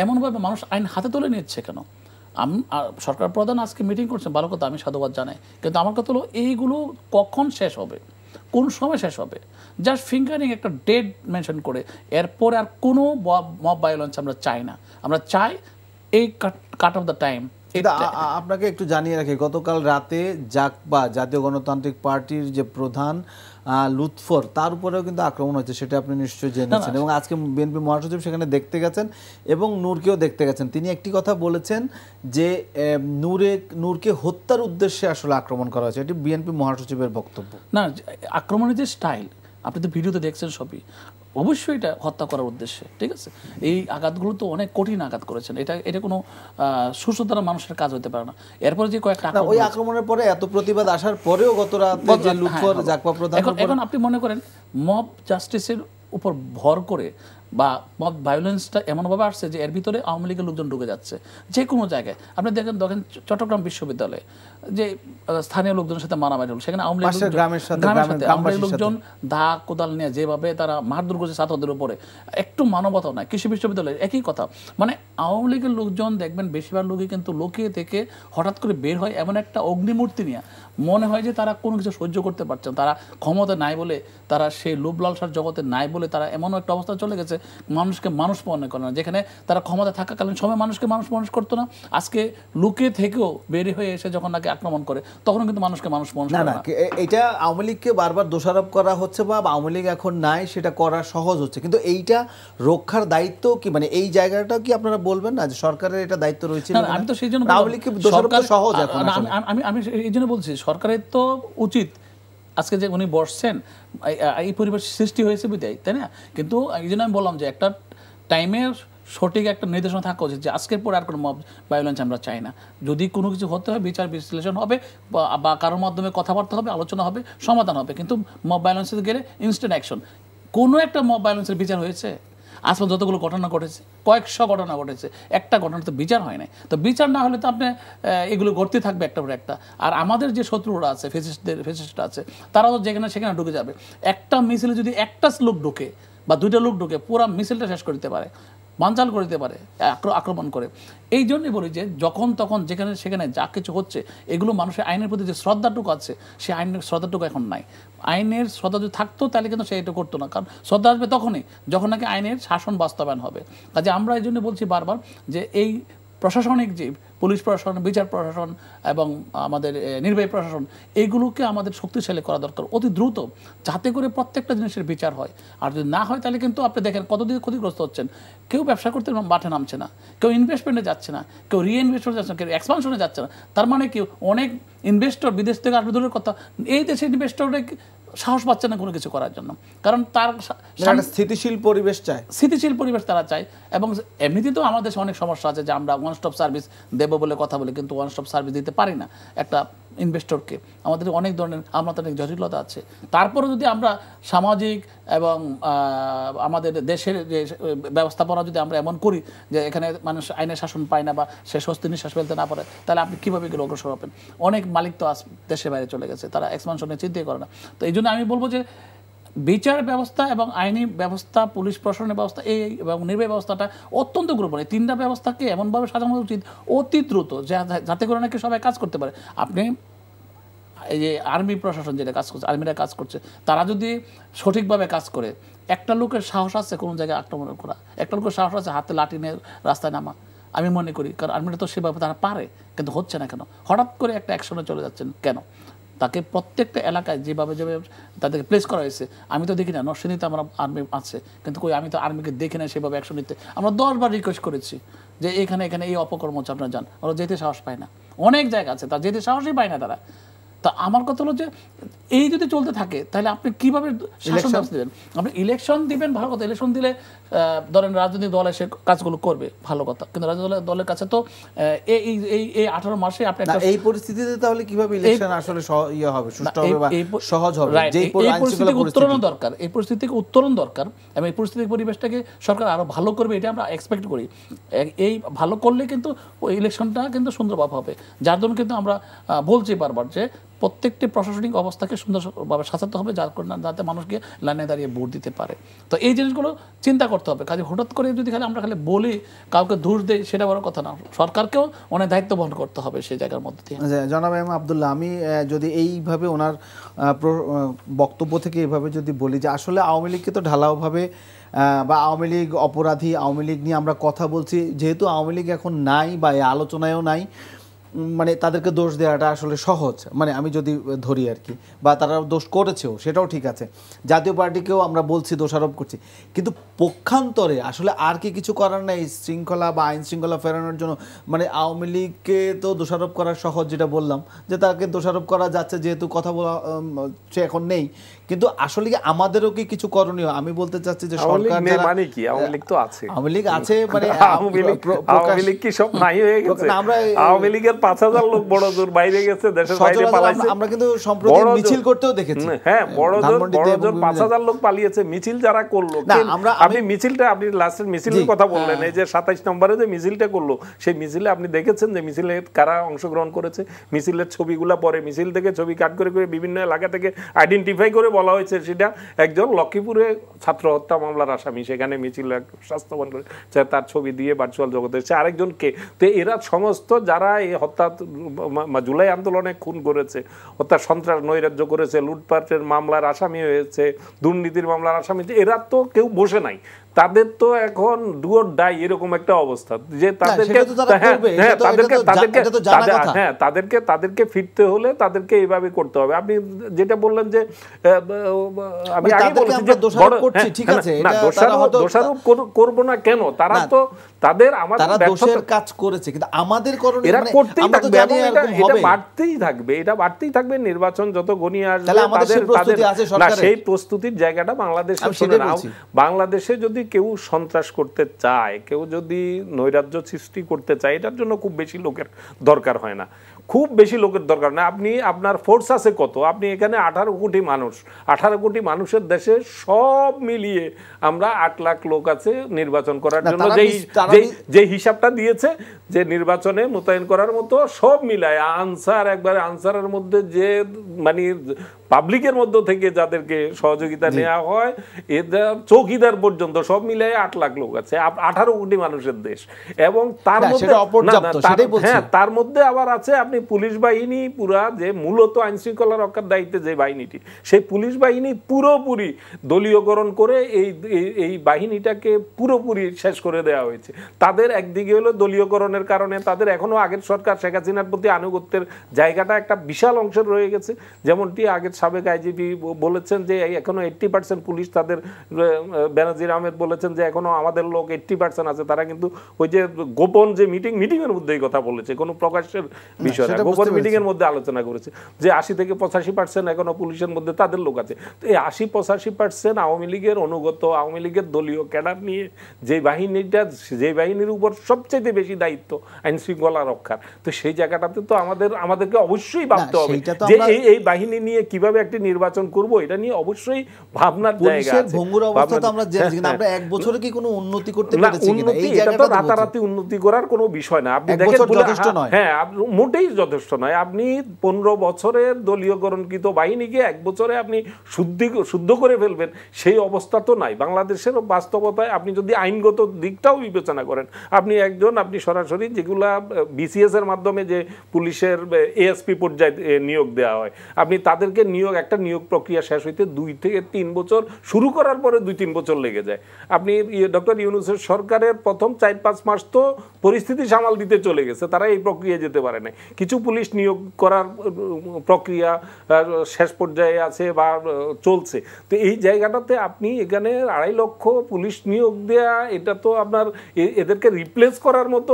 এমনভাবে মানুষ আইন হাতে তুলে নিচ্ছে কেন? সরকার প্রধান আজকে মিটিং করছেন, ভালো কথা, আমি সাধুবাদ জানাই। কিন্তু আমার কথা হলো এইগুলো কখন শেষ হবে, কোন সময় শেষ হবে? জাস্ট ফিঙ্গারিং একটা ডেট মেনশন করে এরপরে আর কোনো মব ভায়োলেন্স আমরা চাই না। আমরা চাই এই কাট অফ দ্য টাইম। আপনাকে একটু জানিয়ে রাখি, গতকাল রাতে জাকপা, জাতীয় গণতান্ত্রিক পার্টির যে প্রধান লুৎফর, তার উপরেও কিন্তু আক্রমণ হয়েছে, সেটা আপনি নিশ্চয়ই জেনেছেন। এবং আজকে বিএনপি মহাসচিব সেখানে দেখতে গেছেন এবং নূরকেও দেখতে গেছেন। তিনি একটি কথা বলেছেন যে নূরকে হত্যার উদ্দেশ্যে আসলে আক্রমণ করা হয়েছে, এটি বিএনপি মহাসচিবের বক্তব্য। না, আক্রমণের যে স্টাইল আপনি তো ভিডিওতে দেখছেন সবই, অবশ্যই এটা হত্যা করার উদ্দেশ্যে, ঠিক আছে? এই আঘাতগুলো তো অনেক কঠিন আঘাত করেছেন, এটা কোনো সুস্থতার মানুষের কাজ হতে পারে না। এরপরে যে কয়েকটা ওই আক্রমণের পরে এত প্রতিবাদ আসার পরেও গত রাতে যে লুৎফর জাকপা প্রধান, এখন আপনি মনে করেন মব জাস্টিসের উপর ভর করে বা মব ভায়োলেন্সটা এমনভাবে আসছে যে এর ভিতরে আওয়ামী লীগের লোকজন ঢুকে যাচ্ছে যে কোনো জায়গায়। আপনি দেখেন চট্টগ্রাম বিশ্ববিদ্যালয়ে যে স্থানীয় লোকজনের সাথে মারামারি হলো, সেখানে আওয়ামী লীগের লোকজন দা কোদাল নিয়ে যেভাবে তারা মারধর করছে ছাত্রদের উপরে, একটু মানবতাও নাই। কৃষি বিশ্ববিদ্যালয়ে একই কথা। মানে আওয়ামী লীগের লোকজন দেখবেন বেশিরভাগ লোকই কিন্তু লুকিয়ে থেকে হঠাৎ করে বের হয় এমন একটা অগ্নিমূর্তি নিয়ে, মনে হয় যে তারা কোনো কিছু সহ্য করতে পারছেন, তারা ক্ষমতা নাই বলে, তারা সেই লোভ লালসার জগতে নাই বলে তারা এমন একটা অবস্থা চলে গেছে মানুষকে মানুষ মনে করে না। যেখানে তারা ক্ষমতা থাকাকালীন সময় মানুষকে মানুষ করতো না, আজকে লুকে থেকেও বেরিয়ে হয়ে এসে যখন নাকি আক্রমণ করে তখন কিন্তু মানুষকে মানুষ করে না। এটা আওয়ামী লীগকে বারবার দোষারোপ করা হচ্ছে বা আওয়ামী লীগ এখন নাই সেটা করা সহজ হচ্ছে, কিন্তু এইটা রক্ষার দায়িত্ব কি, মানে এই জায়গাটা কি আপনারা বলবেন না যে সরকারের এটা দায়িত্ব রয়েছে? আমি তো সেই জন্য আওয়ামী লীগকে দোষারোপ তো সহজ এখন। আমি এই জন্য বলছি সরকারের তো উচিত আজকে যে উনি বসছেন এই পরিবেশ সৃষ্টি হয়েছে বিদায়, তাই না? কিন্তু এই জন্য আমি বললাম যে একটা টাইমের সঠিক একটা নির্দেশনা থাকা উচিত যে আজকের পরে আর কোনো মব ভায়োলেন্স আমরা চাই না। যদি কোনো কিছু হতে হয় বিচার বিশ্লেষণ হবে বা কারোর মাধ্যমে কথাবার্তা হবে, আলোচনা হবে, সমাধান হবে, কিন্তু মব ভায়োলেন্সে গেলে ইনস্ট্যান্ট অ্যাকশন। কোনো একটা মব ভায়োলেন্সের বিচার হয়েছে? আজকে যতগুলো ঘটনা ঘটেছে, কয়েকশো ঘটনা ঘটেছে, একটা ঘটনা তো বিচার হয় নাই। তো বিচার না হলে তো আপনি এগুলো ঘটতে থাকবে একটা পর একটা। আর আমাদের যে শত্রুরা আছে, ফেসিস্টরা আছে, তারাও যেখানে সেখানে ঢুকে যাবে। একটা মিছিলে যদি একটা লোক ঢুকে বা দুইটা লোক ঢুকে পুরো মিছিলটা শেষ করে দিতে পারে, বানচাল করে দিতে পারে, আক্রমণ করে। এই জন্যই বলি যে যখন তখন যেখানে সেখানে যা কিছু হচ্ছে, এগুলো মানুষের আইনের প্রতি যে শ্রদ্ধাটুকু আছে, সে আইনের শ্রদ্ধাটুকু এখন নাই। আইনের শ্রদ্ধা যদি থাকতো তাহলে কিন্তু সে এটা করতো না, কারণ শ্রদ্ধা আসবে তখনই যখন নাকি আইনের শাসন বাস্তবায়ন হবে। কাজে আমরা এই জন্য বলছি বারবার যে এই প্রশাসনিক যে পুলিশ প্রশাসন, বিচার প্রশাসন এবং আমাদের নির্বাহী প্রশাসন, এইগুলোকে আমাদের শক্তিশালী করা দরকার অতি দ্রুত, যাতে করে প্রত্যেকটা জিনিসের বিচার হয়। আর যদি না হয় তাহলে কিন্তু আপনি দেখেন কতদিন ক্ষতিগ্রস্ত হচ্ছেন। কেউ ব্যবসা করতে মাঠে নামছে না, কেউ ইনভেস্টমেন্টে যাচ্ছে না, কেউ রিইনভেস্টমেন্টে যাচ্ছে না, কেউ এক্সপানশনে যাচ্ছে না। তার মানে কি অনেক ইনভেস্টর বিদেশ থেকে আসবে দূরের কথা, এই দেশের ইনভেস্টররা সাহস পাচ্ছে না কোনো কিছু করার জন্য, কারণ তার স্থিতিশীল পরিবেশ চায়, স্থিতিশীল পরিবেশ তারা চায়। এবং এমনিতে তো আমাদের দেশে অনেক সমস্যা আছে যে আমরা ওয়ান স্টপ সার্ভিস দেবো বলে কথা বলি, কিন্তু ওয়ান স্টপ সার্ভিস দিতে পারি না একটা ইনভেস্টরকে। আমাদের অনেক ধরনের আমলাতান্ত্রিক জটিলতা আছে। তারপরে যদি আমরা সামাজিক এবং আমাদের দেশের যে ব্যবস্থাপনা যদি আমরা এমন করি যে এখানে মানুষ আইনের শাসন পায় না বা সে স্বস্তি নিঃশ্বাস ফেলতে না পারে, তাহলে আপনি কীভাবে এগুলো অগ্রসর হবেন? অনেক মালিক তো দেশের বাইরে চলে গেছে, তারা এক্সপানশনে চিন্তাই করে না। তো এই জন্য আমি বলবো যে বিচার ব্যবস্থা এবং আইনি ব্যবস্থা, পুলিশ প্রশাসনের ব্যবস্থা এবং নির্বাহী ব্যবস্থাটা অত্যন্ত গুরুত্বপূর্ণ। এই তিনটা ব্যবস্থাকে এমনভাবে সাজানো উচিত অতি দ্রুত, যাতে করে নাকি সবাই কাজ করতে পারে। আপনি এই যে আর্মি প্রশাসন যেটা কাজ করছে, আর্মিরা কাজ করছে, তারা যদি সঠিকভাবে কাজ করে, একটা লোকের সাহস আছে কোনো জায়গায় আক্রমণ করা, একটা লোকের সাহস আছে হাতে লাঠি নিয়ে রাস্তায় নামা, আমি মনে করি। কারণ আর্মিরা তো সেভাবে তারা পারে, কিন্তু হচ্ছে না কেন? হঠাৎ করে একটা অ্যাকশনে চলে যাচ্ছেন কেন? তাকে প্রত্যেকটা এলাকায় যেভাবে তাদেরকে প্লেস করা হয়েছে, আমি তো দেখি না। নরসিংদীতে আমার আর্মি আছে, কিন্তু আমি তো আর্মিকে দেখি না সেভাবে অ্যাকশন নিতে। আমরা 10 বার রিকোয়েস্ট করেছি যে এখানে এই অপকর্ম হচ্ছে, আপনারা যান। ওরা যেতে সাহস পায় না। অনেক জায়গা আছে তারা যেতে সাহসই পায় না তারা। তা আমার কথা হলো যে এই যদি চলতে থাকে তাহলে আপনি কিভাবে শাসন ব্যবস্থা দেবেন? আপনি ইলেকশন দিবেন, ভালো কথা। ইলেকশন দিলে ধরেন রাজনৈতিক দল এসে কাজগুলো করবে, ভালো কথা। কিন্তু রাজনৈতিক দলের কাছে তো এই 18 মাসে আপনি এই পরিস্থিতিতে তাহলে কিভাবে ইলেকশন আসলে ইয়ে হবে, সুষ্ঠু হবে বা সহজ হবে? এই পরিস্থিতি উত্তরণ দরকার, এই পরিস্থিতি থেকে উত্তরণ দরকার, এবং এই পরিস্থিতির পরিবেশটাকে সরকার আরো ভালো করবে, এটা আমরা এক্সপেক্ট করি। এই ভালো করলে কিন্তু ইলেকশনটা কিন্তু সুন্দরভাবে হবে। যার জন্য কিন্তু আমরা বলছি বারবার যে প্রত্যেকটি প্রশাসনিক অবস্থাকে সুন্দরভাবে সাজাতে হবে, যাতে মানুষকে লাইনে দাঁড়িয়ে ভোট দিতে পারে। তো এই জিনিসগুলো চিন্তা করতে হবে। কাজে হঠাৎ করে যদি আমরা খালি বলি, কাউকে দোষ দেই, সেটা বড় কথা না। সরকারকেও অনেক দায়িত্ব বহন করতে হবে সেই জায়গার মধ্যে দিয়ে। জনাব এম আব্দুল্লাহ, আমি যদি এইভাবে ওনার বক্তব্য থেকে এইভাবে যদি বলি যে আসলে আওয়ামী লীগকে তো ঢালাওভাবে বা আওয়ামী লীগ অপরাধী, আওয়ামী লীগ নিয়ে আমরা কথা বলছি, যেহেতু আওয়ামী লীগ এখন নাই বা এই আলোচনায়ও নাই, মানে তাদেরকে দোষ দেওয়াটা আসলে সহজ, মানে আমি যদি ধরি আর কি, বা তারা দোষ করেছেও সেটাও ঠিক আছে। জাতীয় পার্টিকেও আমরা বলছি, দোষারোপ করছি, কিন্তু পক্ষান্তরে আসলে আর কি কিছু করার নাই শৃঙ্খলা বা আইন শৃঙ্খলা ফেরানোর জন্য? মানে আওয়ামী লীগকে তো দোষারোপ করা সহজ, যেটা বললাম যে তাকে দোষারোপ করা যাচ্ছে যেহেতু কথা বলা সে এখন নেই, কিন্তু আসলে কি আমাদেরও কি কিছু করণীয়? আমি বলতে চাচ্ছি যে সরকার মানে কি, আওয়ামী লীগ তো আছে, আওয়ামী লীগ আছে, মানে আওয়ামী লীগ কি সব নাই হয়ে গেছে? আমরা আওয়ামী লীগের 5000 লোক বড় জোর বাইরে গেছে, দেশের বাইরে পালাইছে। আমরা কিন্তু সম্প্রতি মিছিল করতেও দেখেছি। হ্যাঁ, বড় জোর 5000 লোক পালিয়েছে। মিছিল যারা করলো, আপনি মিছিলটা, আপনি লাস্টের মিছিলের কথা বললেন, এই যে 27 নম্বরে যে মিছিলটা করলো, সেই মিছিলে আপনি দেখেছেন যে মিছিলে কারা অংশগ্রহণ করেছে? মিছিলের ছবিগুলা পরে মিছিল থেকে ছবি কাট করে করে বিভিন্ন এলাকা থেকে আইডেন্টিফাই করে বলা হয়েছে সেটা একজন লক্ষ্মীপুরে ছাত্র হত্যা মামলার আসামি, সেখানে মিছিল স্বাস্থ্যবান করে তার ছবি দিয়ে ভার্চুয়াল জগতে এসেছে। আরেকজন কে? তো এরা সমস্ত যারা এই হত্যা জুলাই আন্দোলনে খুন করেছে, হত্যা সন্ত্রাস নৈরাজ্য করেছে, লুটপাটের মামলার আসামি হয়েছে, দুর্নীতির মামলার আসামি, এরা তো কেউ বসে নাই। তাদের তো এখন ডু অর ডাই এরকম একটা অবস্থা যে তাদেরকে ফিরতে হলে তাদেরকে এইভাবে করতে হবে। আপনি যেটা বললেন যে আমি আগে বলেছি যে দোষারোপ করবো না কেন, তারা তো তাদের আমাদের কাজ করেছে, কিন্তু আমাদের করণীয় এরা করতেই থাকবে এবং এটা বাড়তেই থাকবে। নির্বাচন যত ঘনিয়ে আসবে সেই প্রস্তুতির জায়গাটা বাংলাদেশে যদি কেউ সন্ত্রাস করতে চায়, কেউ যদি নৈরাজ্য সৃষ্টি করতে চায়, এটার জন্য খুব বেশি লোকের দরকার হয় না, খুব বেশি লোকের দরকার না। আপনার ফোর্স আছে কত? আপনি এখানে 18 কোটি মানুষ, 18 কোটি মানুষের দেশে সব মিলিয়ে আমরা 8 লাখ লোক আছে নির্বাচন করার জন্য, যে হিসাবটা দিয়েছে যে নির্বাচনে মোতায়েন করার মতো সব মিলায় আনসারের মধ্যে যে মানে পাবলিকের মধ্য থেকে যাদেরকে সহযোগিতা নেওয়া হয়, এদের চৌকিদার পর্যন্ত সব মিলিয়ে 8 লাখ লোক আছে, 18 কোটি মানুষের দেশ। এবং তার মধ্যে আবার আছে আপনি পুলিশ বাহিনী পুরা, যে মূলত আইন শৃঙ্খলা রক্ষার দায়িত্বে যে বাহিনীটি, সেই পুলিশ বাহিনী পুরোপুরি দলীয়করণ করে এই বাহিনীটাকে পুরোপুরি শেষ করে দেওয়া হয়েছে। তাদের একদিকে হলো দলীয়করণের কারণে তাদের এখনো আগের সরকার শেখ হাসিনার প্রতি আনুগত্যের জায়গাটা একটা বিশাল অংশের রয়ে গেছে। যেমনটি আগের সাবেক আইজিপি বলেছেন যে এখনো 80% পুলিশ তাদের, বেনজির আহমেদ বলেছেন যে এখনো আমাদের লোক 80% আছে। তারা কিন্তু ওই যে গোপন যে মিটিং এর মধ্যে এই কথা বলেছে, কোনো প্রকাশের বিষয় না, গোপন মিটিং এর মধ্যে আলোচনা করেছে যে 80 থেকে 85% এখনো পুলিশের মধ্যে তাদের লোক আছে। তো এই 80-85% আওয়ামী লীগের অনুগত, আওয়ামী লীগের দলীয় ক্যাডার নিয়ে যে বাহিনীর উপর সবচেয়ে বেশি দায়িত্ব আইন শৃঙ্খলা রক্ষার, তো সেই জায়গাটাতে তো আমাদেরকে অবশ্যই ভাবতে হবে যে এই বাহিনী নিয়ে কিভাবে একটি নির্বাচন করব, এটা নিয়ে অবশ্যই ভাবনার জায়গা আছে। ভঙ্গুর অবস্থা তো আমরা জানি, কিন্তু আমরা এক বছরে কি কোনো উন্নতি করতে পেরেছি কিনা, এই জায়গাটা তো রাতারাতি উন্নতি করার কোনো বিষয় না। আপনি দেখেন মোটেই যথেষ্ট নয়। আপনি 15 বছরের দলীয়করণকৃত বাহিনীকে 1 বছরে আপনি শুদ্ধ করে ফেলবেন, সেই অবস্থা তো নাই বাংলাদেশের বাস্তবতায়। আপনি যদি আইনগত দিকটাও বিবেচনা করেন, আপনি সরাসরি যেগুলা বিসিএস এর মাধ্যমে যে পুলিশের এএসপি পর্যায়ে নিয়োগ দেওয়া হয়, আপনি তাদেরকে একটা নিয়োগ প্রক্রিয়া শেষ হইতে 2 থেকে 3 বছর, শুরু করার পরে 2-3 বছর লেগে যায়। আপনি ডক্টর ইউনূসের সরকারের প্রথম 4-5 মাস তো পরিস্থিতি সামাল দিতে চলে গেছে, তারা এই প্রক্রিয়া যেতে পারে না। কিছু পুলিশ নিয়োগ করার প্রক্রিয়া শেষ পর্যায়ে আছে বা চলছে। তো এই জায়গাটাতে আপনি এখানে 2.5 লক্ষ পুলিশ নিয়োগ দেয়া, এটা তো আপনার এদেরকে রিপ্লেস করার মতো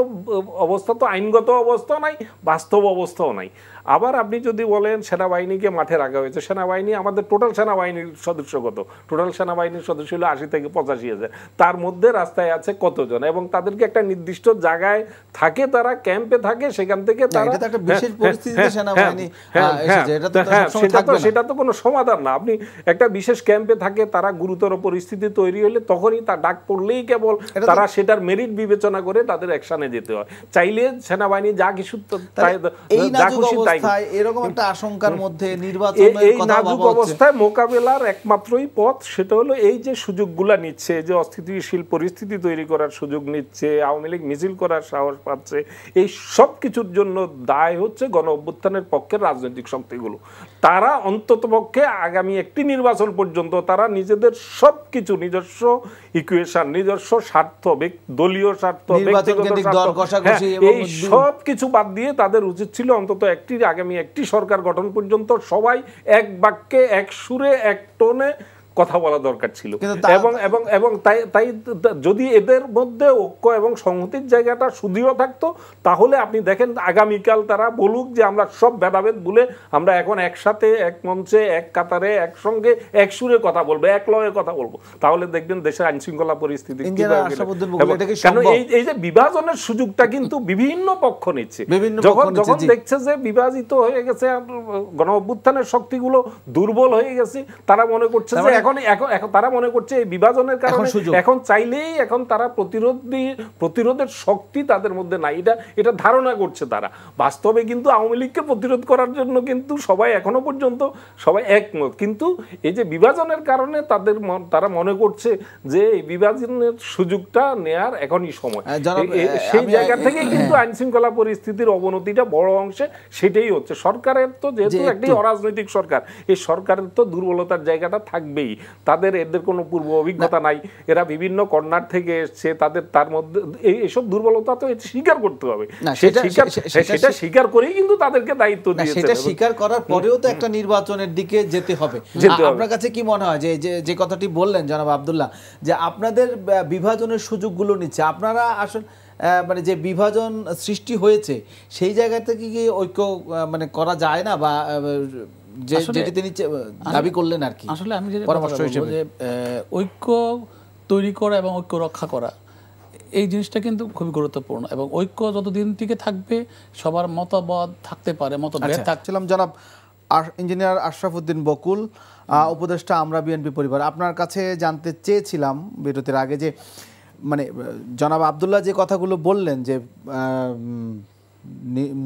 অবস্থা তো আইনগত অবস্থা নাই, বাস্তব অবস্থাও নাই। আবার আপনি যদি বলেন সেনাবাহিনীকে মাঠে রাখা হয়েছে, সেনাবাহিনী, আমাদের টোটাল সেনাবাহিনীর সদস্য কত? টোটাল সেনাবাহিনীর সদস্য হলো 80 থেকে 85,000, তার মধ্যে রাস্তায় আছে কতজন, এবং তাদেরকে একটা নির্দিষ্ট জায়গায় থাকে, তারা ক্যাম্পে থাকে, সেখান থেকে তারা সেটা তো কোনো সমাধান না। আপনি একটা বিশেষ ক্যাম্পে থাকে, তারা গুরুতর পরিস্থিতি তৈরি হলে তখনই তার ডাক পড়লেই কেবল তারা সেটার মেরিট বিবেচনা করে তাদের অ্যাকশনে যেতে হয়। চাইলে সেনাবাহিনী যা কিছু এরকম একটা আশঙ্কার মধ্যে এই নাজুক অবস্থায় মোকাবেলার একমাত্রই পথ, সেটা হলো এই যে সুযোগগুলা নিচ্ছে, যে অস্থিতিশীল পরিস্থিতি তৈরি করার সুযোগ নিচ্ছে, আওয়ামী লীগ মিছিল করার সাহস পাচ্ছে, এই সব কিছুর জন্য দায় হচ্ছে গণ অভ্যুত্থানের পক্ষের রাজনৈতিক শক্তিগুলো। তারা অন্ততপক্ষে আগামী একটি নির্বাচন পর্যন্ত তারা নিজেদের সবকিছু, নিজস্ব ইকুয়েশন, নিজস্ব স্বার্থ, দলীয় স্বার্থ, ব্যক্তিগত স্বার্থ, এই সব কিছু বাদ দিয়ে তাদের উচিত ছিল অন্তত আগামী একটি সরকার গঠন পর্যন্ত সবাই এক বাক্যে, এক সুরে, এক টোনে কথা বলা দরকার ছিল। এবং তাই যদি এদের মধ্যে ঐক্য এবং সংহতির জায়গাটা সুদৃঢ় থাকতো, তাহলে আপনি দেখেন আগামীকাল তারা বলুক যে আমরা সব ভেদাভেদ ভুলে আমরা এখন একসাথে, এক মঞ্চে, এক কাতারে, একসঙ্গে, এক সুরে কথা বলবো, এক লয়ে কথা বলবো, তাহলে দেখবেন দেশের আইন শৃঙ্খলা পরিস্থিতি। কারণ এই যে বিভাজনের সুযোগটা কিন্তু বিভিন্ন পক্ষ নিচ্ছে, যখন দেখছে যে বিভাজিত হয়ে গেছে, গণ অভ্যুত্থানের শক্তিগুলো দুর্বল হয়ে গেছে, তারা মনে করছে যে তারা মনে করছে এই বিভাজনের কারণে এখন চাইলেই এখন তারা প্রতিরোধের শক্তি তাদের মধ্যে নাই, এটা ধারণা করছে তারা। বাস্তবে কিন্তু আওয়ামী লীগকে প্রতিরোধ করার জন্য কিন্তু সবাই এখনো পর্যন্ত সবাই একমত, কিন্তু এই যে বিভাজনের কারণে তারা মনে করছে যে এই বিভাজনের সুযোগটা নেয়ার এখনই সময়। সেই জায়গা থেকে কিন্তু আইন শৃঙ্খলা পরিস্থিতির অবনতিটা বড় অংশে সেটাই হচ্ছে। সরকারের তো যেহেতু একটি অরাজনৈতিক সরকার, এই সরকারের তো দুর্বলতার জায়গাটা থাকবেই। তাদের এদের কোনো পূর্ব অভিজ্ঞতা নাই, এরা বিভিন্ন কর্নার থেকে এসছে, তার মধ্যে এইসব দুর্বলতা তো স্বীকার করতে হবে, সেটা স্বীকার করেই কিন্তু তাদেরকে দায়িত্ব দিয়েছে। সেটা স্বীকার করার পরেও তো একটা নির্বাচনের দিকে যেতে হবে। আপনার কাছে কি মনে হয় যে কথাটি বললেন জনাব আব্দুল্লাহ, যে আপনাদের বিভাজনের সুযোগগুলো নিচ্ছে, আপনারা আসলে মানে যে বিভাজন সৃষ্টি হয়েছে সেই জায়গা থেকে কি ঐক্য মানে করা যায় না, বা যেটি তিনি দাবি করলেন আর কি? আসলে আমি যেটা পরামর্শ হিসেবে যে ঐক্য তৈরি করা এবং ঐক্য রক্ষা করা এই জিনিসটা কিন্তু খুবই গুরুত্বপূর্ণ, এবং ঐক্য যতদিন টিকে থাকবে সবার মতবাদ থাকতে পারে, মতভেদ থাকছিলাম। জনাব ইঞ্জিনিয়ার আশরাফ উদ্দিন বকুল, উপদেষ্টা আমরা বিএনপি পরিবার, আপনার কাছে জানতে চেয়েছিলাম বিরতির আগে যে মানে জনাব আব্দুল্লাহ যে কথাগুলো বললেন যে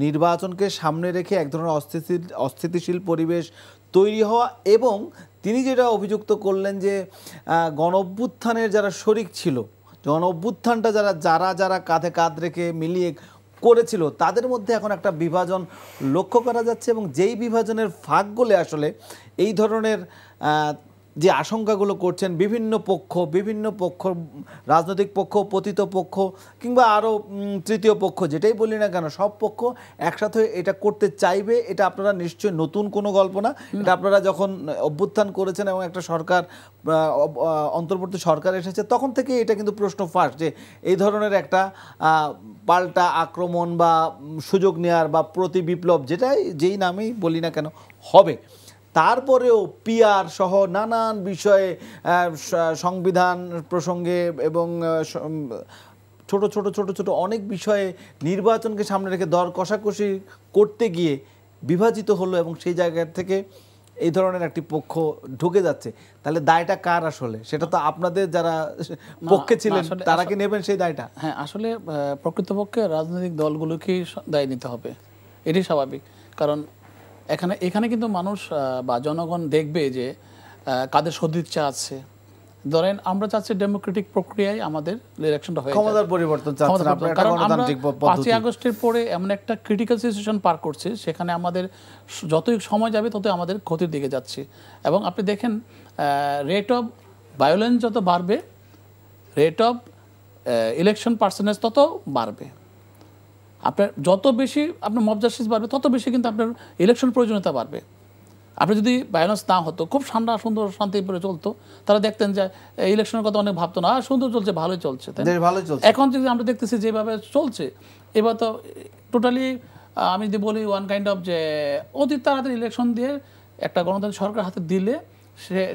নির্বাচনকে সামনে রেখে এক ধরনের অস্থিতিশীল পরিবেশ তৈরি হওয়া, এবং তিনি যেটা অভিযুক্ত করলেন যে গণ অভ্যুত্থানের যারা শরিক ছিল, গণ অভ্যুত্থানটা যারা যারা কাঁধে কাঁধ রেখে মিলিয়ে করেছিল তাদের মধ্যে এখন একটা বিভাজন লক্ষ্য করা যাচ্ছে, এবং যেই বিভাজনের ফাঁকগুলো আসলে এই ধরনের যে আশঙ্কাগুলো করছেন বিভিন্ন পক্ষ, রাজনৈতিক পক্ষ, পতিত পক্ষ, কিংবা আরও তৃতীয় পক্ষ, যেটাই বলি না কেন, সব পক্ষ একসাথে এটা করতে চাইবে। এটা আপনারা নিশ্চয়ই নতুন কোনো গল্প না, এটা আপনারা যখন অভ্যুত্থান করেছেন এবং একটা সরকার, অন্তর্বর্তী সরকার এসেছে, তখন থেকে এটা কিন্তু প্রশ্ন ফাঁস যে এই ধরনের একটা পাল্টা আক্রমণ বা সুযোগ নেওয়ার বা প্রতি বিপ্লব, যেই নামেই বলি না কেন, হবে। তারপরেও পিআর সহ নানান বিষয়ে, সংবিধান প্রসঙ্গে এবং ছোট অনেক বিষয়ে নির্বাচনকে সামনে রেখে দর কষাকষি করতে গিয়ে বিভাজিত হলো, এবং সেই জায়গা থেকে এই ধরনের একটি পক্ষ ঢুকে যাচ্ছে। তাহলে দায়টা কার আসলে? সেটা তো আপনাদের যারা পক্ষে ছিলেন তারা কি নেবেন সেই দায়টা? হ্যাঁ, আসলে প্রকৃতপক্ষে রাজনৈতিক দলগুলোকেই দায় নিতে হবে, এটি স্বাভাবিক। কারণ এখানে কিন্তু মানুষ বা জনগণ দেখবে যে কাদের সদিচ্ছা আছে। ধরেন আমরা চাচ্ছি ডেমোক্রেটিক প্রক্রিয়ায় আমাদের ইলেকশনটা হয়ে ক্ষমতার পরিবর্তন চাচ্ছেন আপনারা, কারণ আমরা 5ই আগস্টের পরে এমন একটা ক্রিটিক্যাল সিচুয়েশন পার করছি, সেখানে আমাদের যতই সময় যাবে ততই আমাদের ক্ষতির দিকে যাচ্ছে। এবং আপনি দেখেন রেট অফ ভায়োলেন্স যত বাড়বে, রেট অফ ইলেকশন পার্সেন্টেজ তত বাড়বে। আপনার যত বেশি আপনার মব জাস্টিস বাড়বে তত বেশি কিন্তু আপনার ইলেকশন প্রয়োজনীয়তা বাড়বে। আপনি যদি ভায়োলেন্স না হতো, খুব ঠান্ডা সুন্দর শান্তিপুরে চলতো, তারা দেখতেন যে ইলেকশনের কথা অনেক ভাবতো না, সুন্দর চলছে, ভালোই চলছে। এখন যদি আমরা দেখতেছি যেভাবে চলছে, এবার তো টোটালি আমি যদি বলি ওয়ান কাইন্ড অফ যে অতি তাড়াতাড়ি ইলেকশন দিয়ে একটা গণতান্ত্রিক সরকার হাতে দিলে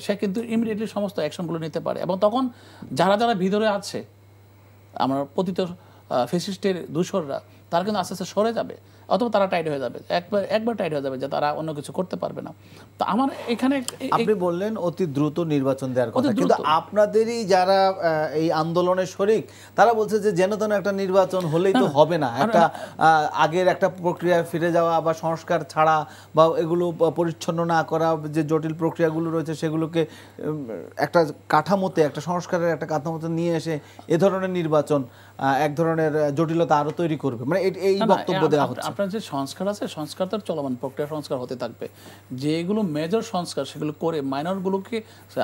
সে কিন্তু ইমিডিয়েটলি সমস্ত অ্যাকশনগুলো নিতে পারে, এবং তখন যারা ভিতরে আছে আমার পতিত ফ্যাসিস্টের দূষররা, তারা কিন্তু আস্তে আস্তে সরে যাবে, অথবা তারা টাইট হয়ে যাবে, একবার টাইট হয়ে যাবে যে তারা অন্য কিছু করতে পারবে না। তো আমার এখানে আপনি বললেন অতি দ্রুত নির্বাচন দেওয়ার কথা, কিন্তু আপনাদেরই যারা এই আন্দোলনের শরিক তারা বলছে যে যেন তেন একটা নির্বাচন হলেই তো হবে না, একটা আগের একটা প্রক্রিয়ায় ফিরে যাওয়া বা সংস্কার ছাড়া বা এগুলো পরিচ্ছন্ন না করা, যে জটিল প্রক্রিয়াগুলো রয়েছে সেগুলোকে একটা কাঠামোতে, একটা সংস্কারের একটা কাঠামোতে নিয়ে এসে এ ধরনের নির্বাচন এক ধরনের জটিলতা আরো তৈরি করবে, মানে এই বক্তব্য দেওয়া হচ্ছে। আপনার যে সংস্কার আছে, সংস্কার তার চলমান প্রক্রিয়া, সংস্কার হতে থাকবে। যেগুলো মেজর সংস্কার সেগুলো করে মাইনরগুলোকে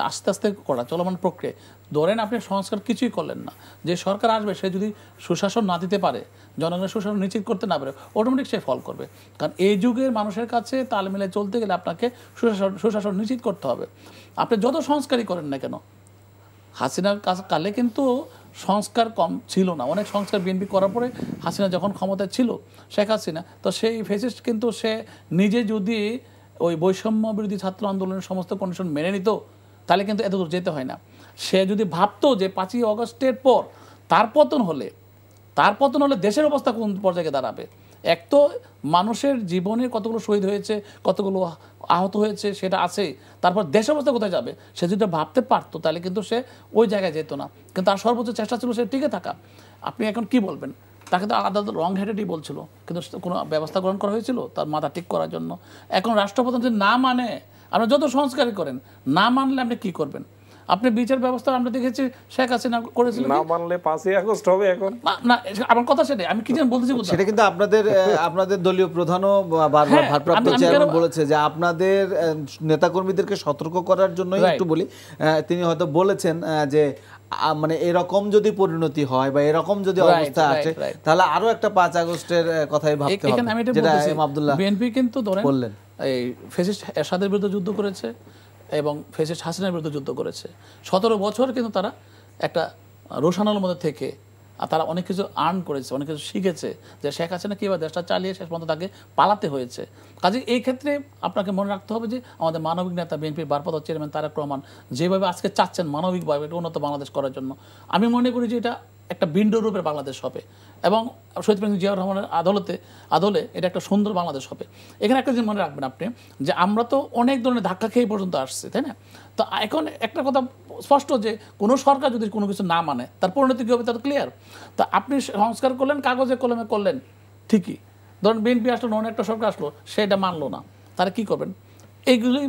আস্তে আস্তে করা চলমান প্রক্রিয়া। ধরেন আপনি সংস্কার কিছুই করলেন না, যে সরকার আসবে সে যদি সুশাসন না দিতে পারে, জনগণের সুশাসন নিশ্চিত করতে না পারে, অটোমেটিক সে ফল করবে। কারণ এই যুগের মানুষের কাছে তাল মিলে চলতে গেলে আপনাকে সুশাসন নিশ্চিত করতে হবে। আপনি যত সংস্কারই করেন না কেন, হাসিনার কালে কিন্তু সংস্কার কম ছিল না, অনেক সংস্কার বিএনপি করার পরে হাসিনা যখন ক্ষমতায় ছিল, শেখ হাসিনা, তো সেই ফেসিস্ট কিন্তু সে নিজে যদি ওই বৈষম্য বিরোধী ছাত্র আন্দোলনের সমস্ত কন্ডিশন মেনে নিত, তাহলে কিন্তু এত দূর যেতে হয় না। সে যদি ভাবতো যে 5ই আগস্টের পর তার পতন হলে দেশের অবস্থা কোন পর্যায়ে দাঁড়াবে, এক তো মানুষের জীবনে কতগুলো শহীদ হয়েছে, কতগুলো আহত হয়েছে সেটা আছে, তারপর দেশের অবস্থা কোথায় যাবে সে যদি ভাবতে পারতো, তাহলে কিন্তু সে ওই জায়গায় যেত না। কিন্তু তার সর্বোচ্চ চেষ্টা ছিল সে টিকে থাকা। আপনি এখন কি বলবেন, তাকে তো আদালত রং হেডেডই বলছিল, কিন্তু কোনো ব্যবস্থা গ্রহণ করা হয়েছিল তার মাথা ঠিক করার জন্য? এখন রাষ্ট্রপ্রধান যদি না মানে, আপনি যত সংস্কারই করেন, না মানলে আপনি কী করবেন? আপনি বিচার ব্যবস্থা আমরা দেখেছি শেখ হাসিনা করেছিল, না মানলে 5ই আগস্ট হবে এখন। না আমার কথা সেটাই, আমি কি যেন বলতেছি সেটা কিন্তু আপনাদের দলীয় প্রধানও বারবার ভারপ্রাপ্ত চেয়ারম্যান বলেছে যে আপনাদের নেতাকর্মীদেরকে সতর্ক করার জন্যই একটু বলি, তিনি হয়তো বলেছেন যে মানে এরকম যদি পরিণতি হয় বা এরকম যদি অবস্থা আসে তাহলে আরো একটা 5 আগস্টের কথাই ভাবতে হবে, যেটা আব্দুল্লাহ বিএনপি কিন্তু বললেন। এই ফ্যাসিস্ট এরশাদের বিরুদ্ধে যুদ্ধ করেছে এবং ফ্যাসিস্ট হাসিনার বিরুদ্ধে যুদ্ধ করেছে 17 বছর, কিন্তু তারা একটা রোশানলের মধ্যে থেকে তারা অনেক কিছু আর্ন করেছে, অনেক কিছু শিখেছে যে শেখ হাসিনা কীভাবে দেশটা চালিয়ে শেষ পর্যন্ত তাকে পালাতে হয়েছে। কাজে এই ক্ষেত্রে আপনাকে মনে রাখতে হবে যে আমাদের মানবিক নেতা বিএনপির ভারপ্রাপ্ত চেয়ারম্যান তারেক রহমান যেভাবে আজকে চাচ্ছেন মানবিকভাবে একটা উন্নত বাংলাদেশ করার জন্য, আমি মনে করি যে এটা একটা ভিন্ন রূপের বাংলাদেশ হবে এবং শহীদ প্রেসিডেন্ট জিয়াউর রহমানের আদলে এটা একটা সুন্দর বাংলাদেশ হবে। এখানে একটা জিনিস মনে রাখবেন আপনি যে আমরা তো অনেক ধরনের ধাক্কা খেয়ে পর্যন্ত আসছি, তাই না? তো এখন একটা কথা স্পষ্ট যে কোনো সরকার যদি কোনো কিছু না মানে তার পরিণতি কী হবে তার ক্লিয়ার। তো আপনি সংস্কার করলেন, কাগজে কলমে করলেন ঠিকই, ধরুন বিএনপি আসলো, অন্য একটা সরকার আসলো, সেটা মানলো না, তারা কী করবেন? এইগুলোই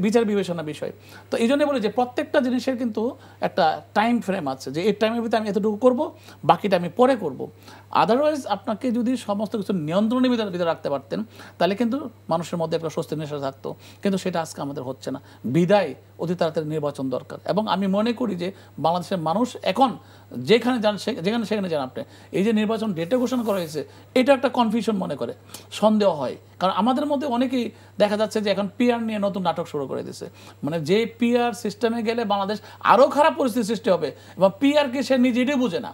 বিচার বিবেচনা বিষয়। তো এই জন্য বলি যে প্রত্যেকটা জিনিসের কিন্তু একটা টাইম ফ্রেম আছে, যে এই টাইমের ভিতরে আমি এতটুকু করব, বাকিটা আমি পরে করব। আদারওয়াইজ আপনাকে যদি সমস্ত কিছু নিয়ন্ত্রণের ভিতরে রাখতে পারতেন তাহলে কিন্তু মানুষের মধ্যে একটা স্বস্তির নেশা থাকতো, কিন্তু সেটা আজকে আমাদের হচ্ছে না। বিদায় অতি তাড়াতাড়ি নির্বাচন দরকার। এবং আমি মনে করি যে বাংলাদেশের মানুষ এখন যেখানে সেখানে যান আপনি, এই যে নির্বাচন ডেটে ঘোষণা করা হয়েছে এটা একটা কনফিউশন মনে করে, সন্দেহ হয়। কারণ আমাদের মধ্যে অনেকেই দেখা যাচ্ছে যে এখন পিআর নিয়ে নতুন নাটক শুরু করে দিয়েছে, মানে যে পিআর সিস্টেমে গেলে বাংলাদেশ আরও খারাপ পরিস্থিতি সৃষ্টি হবে এবং পিআরকে সে নিজেই বোঝে না।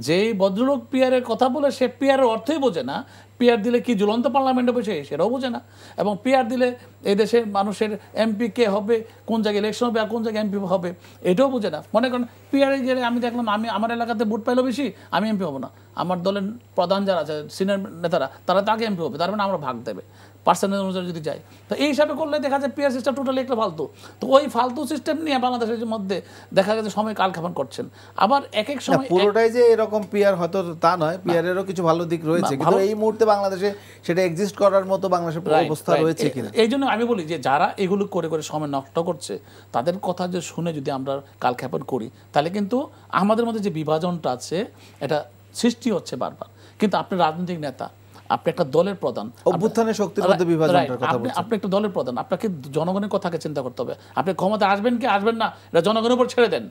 যেই ভদ্রলোক পিআরের কথা বলে সে পিআরের অর্থই বোঝে না, পিআর দিলে কি ঝুলন্ত পার্লামেন্টে বসে সেটাও বোঝে না, এবং পিআর দিলে এই দেশের মানুষের এমপি কে হবে, কোন জায়গায় ইলেকশন হবে আর কোন জায়গায় এমপি হবে এটাও বোঝে না। মনে করেন পিআরে গেলে আমি দেখলাম আমি আমার এলাকাতে ভোট পাইলেও বেশি, আমি এমপি হবো না, আমার দলের প্রধান যারা আছে সিনিয়র নেতারা তারা তাকে এমপি হবে, তার মানে আমরা ভাগ দেবে পার্সেন্টেজ অনুযায়ী যদি যায়। তো এই হিসাবে করলে দেখা যায় পিআর সিস্টেম টোটালি একটা ফালতু। তো ওই ফালতু সিস্টেম নিয়ে বাংলাদেশের মধ্যে দেখা গেছে সময় কালক্ষেপণ করছেন। আবার এক এক সময় পুরোটাই যে এরকম পিআর হয়তো তা নয়, পিআরেরও কিছু ভালো দিক রয়েছে, কিন্তু এই মুহূর্তে বাংলাদেশে সেটা এক্সিস্ট করার মতো বাংলাদেশের অবস্থা রয়েছে কিনা। এই জন্য আমি বলি যে যারা এগুলো করে করে সময় নষ্ট করছে তাদের কথা যে শুনে যদি আমরা কালক্ষেপণ করি তাহলে কিন্তু আমাদের মধ্যে যে বিভাজনটা আছে এটা সৃষ্টি হচ্ছে বারবার। কিন্তু আপনি রাজনৈতিক নেতা, আপনি একটা দলের প্রধান, অভ্যুত্থানের শক্তির মধ্যে বিভাজনটার কথা বলছেন, আপনি একটা দলের প্রধান, আপনাকে জনগণের কথাকে চিন্তা করতে হবে। আপনি ক্ষমতা আসবেন কি আসবেন না এটা জনগণের উপর ছেড়ে দেন,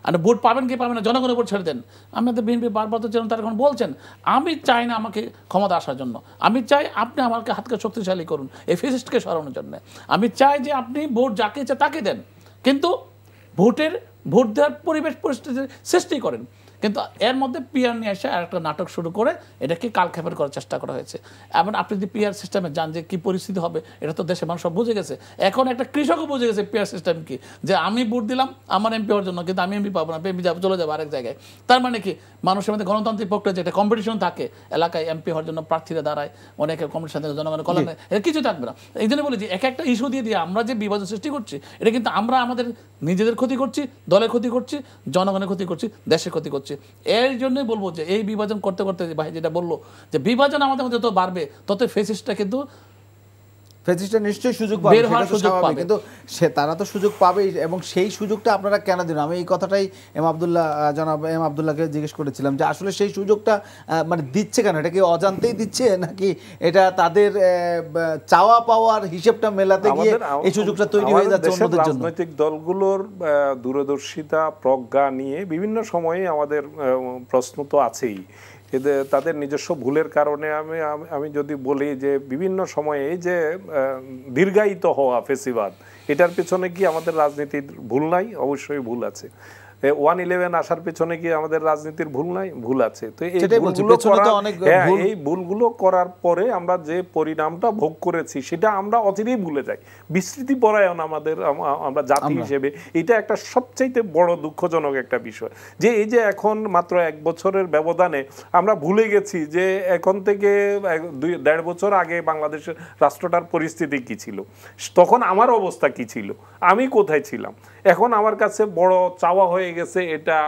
আর ভোট পাবেন কি পাবেন না জনগণের উপর ছেড়ে দেন। আমাদের বিএনপি বারবার তো তারা এখন বলছেন আমি চাই না আমাকে ক্ষমতা আসার জন্য, আমি চাই আপনি আমাকে হাতকে শক্তিশালী করুন এই ফ্যাসিস্টকে সরানোর জন্য। আমি চাই যে আপনি ভোট যাকে ইচ্ছা তাকে দেন, কিন্তু ভোট দেওয়ার পরিস্থিতি সৃষ্টি করেন। কিন্তু এর মধ্যে পিআর নিয়ে এসে আর একটা নাটক শুরু করে এটাকে কালক্ষেপণ করার চেষ্টা করা হয়েছে। এবং আপনি যদি পিআর সিস্টেমে জান যে কী পরিস্থিতি হবে এটা তো দেশের মানুষ সব বুঝে গেছে। এখন একটা কৃষকও বুঝে গেছে পিআর সিস্টেম কি, যে আমি ভোট দিলাম আমার এমপি হওয়ার জন্য, কিন্তু আমি এমপি পাবো না, এমপি চলে যাবো আরেক জায়গায়। তার মানে কি মানুষের মধ্যে গণতান্ত্রিক প্রক্রিয়া যেটা কম্পিটিশন থাকে, এলাকায় এমপি হওয়ার জন্য প্রার্থীরা দাঁড়ায়, অনেকে কম্পিটিশন থাকে, জনগণের কল্যাণে এটা কিছু থাকবে না। এই জন্য বলি যে এক একটা ইস্যু দিয়ে আমরা যে বিভাজন সৃষ্টি করছি এটা কিন্তু আমরা আমাদের নিজেদের ক্ষতি করছি, দলের ক্ষতি করছি, জনগণের ক্ষতি করছি, দেশের ক্ষতি করছি। এর জন্যই বলবো যে এই বিভাজন করতে করতে ভাই যেটা বললো যে বিভাজন আমাদের মধ্যে যত বাড়বে তত ফ্যাসিস্টটা কিন্তু নিশ্চয়ই সুযোগ পাবে, কিন্তু তারা তো সুযোগ পাবেই, এবং সেই সুযোগটা আপনারা কেন দিন? আমি এই কথাটাই জনাব এম আব্দুল্লাহকে জিজ্ঞেস করেছিলাম যে আসলে সেই সুযোগটা মানে দিচ্ছে কেন? এটা কি অজান্তেই দিচ্ছে নাকি এটা তাদের চাওয়া পাওয়ার হিসেবটা মেলাতে গিয়ে এই সুযোগটা তৈরি হয়ে যাচ্ছে অন্যদের জন্য? রাজনৈতিক দলগুলোর দূরদর্শিতা প্রজ্ঞা নিয়ে বিভিন্ন সময়ে আমাদের প্রশ্ন তো আছেই। তাদের নিজস্ব ভুলের কারণে আমি যদি বলি যে বিভিন্ন সময়ে এই যে দীর্ঘায়িত হওয়া ফেসিবাদ, এটার পেছনে কি আমাদের রাজনীতির ভুল নাই? অবশ্যই ভুল আছে। 1/11 আসার পেছনে কি আমাদের রাজনীতির ভুল নাই? ভুল আছে। তো এই ভুলগুলো করার পরে আমরা যে পরিণামটা ভোগ করেছি সেটা আমরা অচিরেই ভুলে যাই। বিস্মৃতি পরায়ণ আমরা জাতি হিসেবে এটা একটা সবচাইতে বড় দুঃখজনক একটা বিষয়, যে এই যে এখন মাত্র 1 বছরের ব্যবধানে আমরা ভুলে গেছি যে এখন থেকে 1.5 বছর আগে বাংলাদেশের রাষ্ট্রটার পরিস্থিতি কি ছিল, তখন আমার অবস্থা কি ছিল, আমি কোথায় ছিলাম। এখন আমার কাছে বড় চাওয়া হয়ে হয়ে গেছে, এটা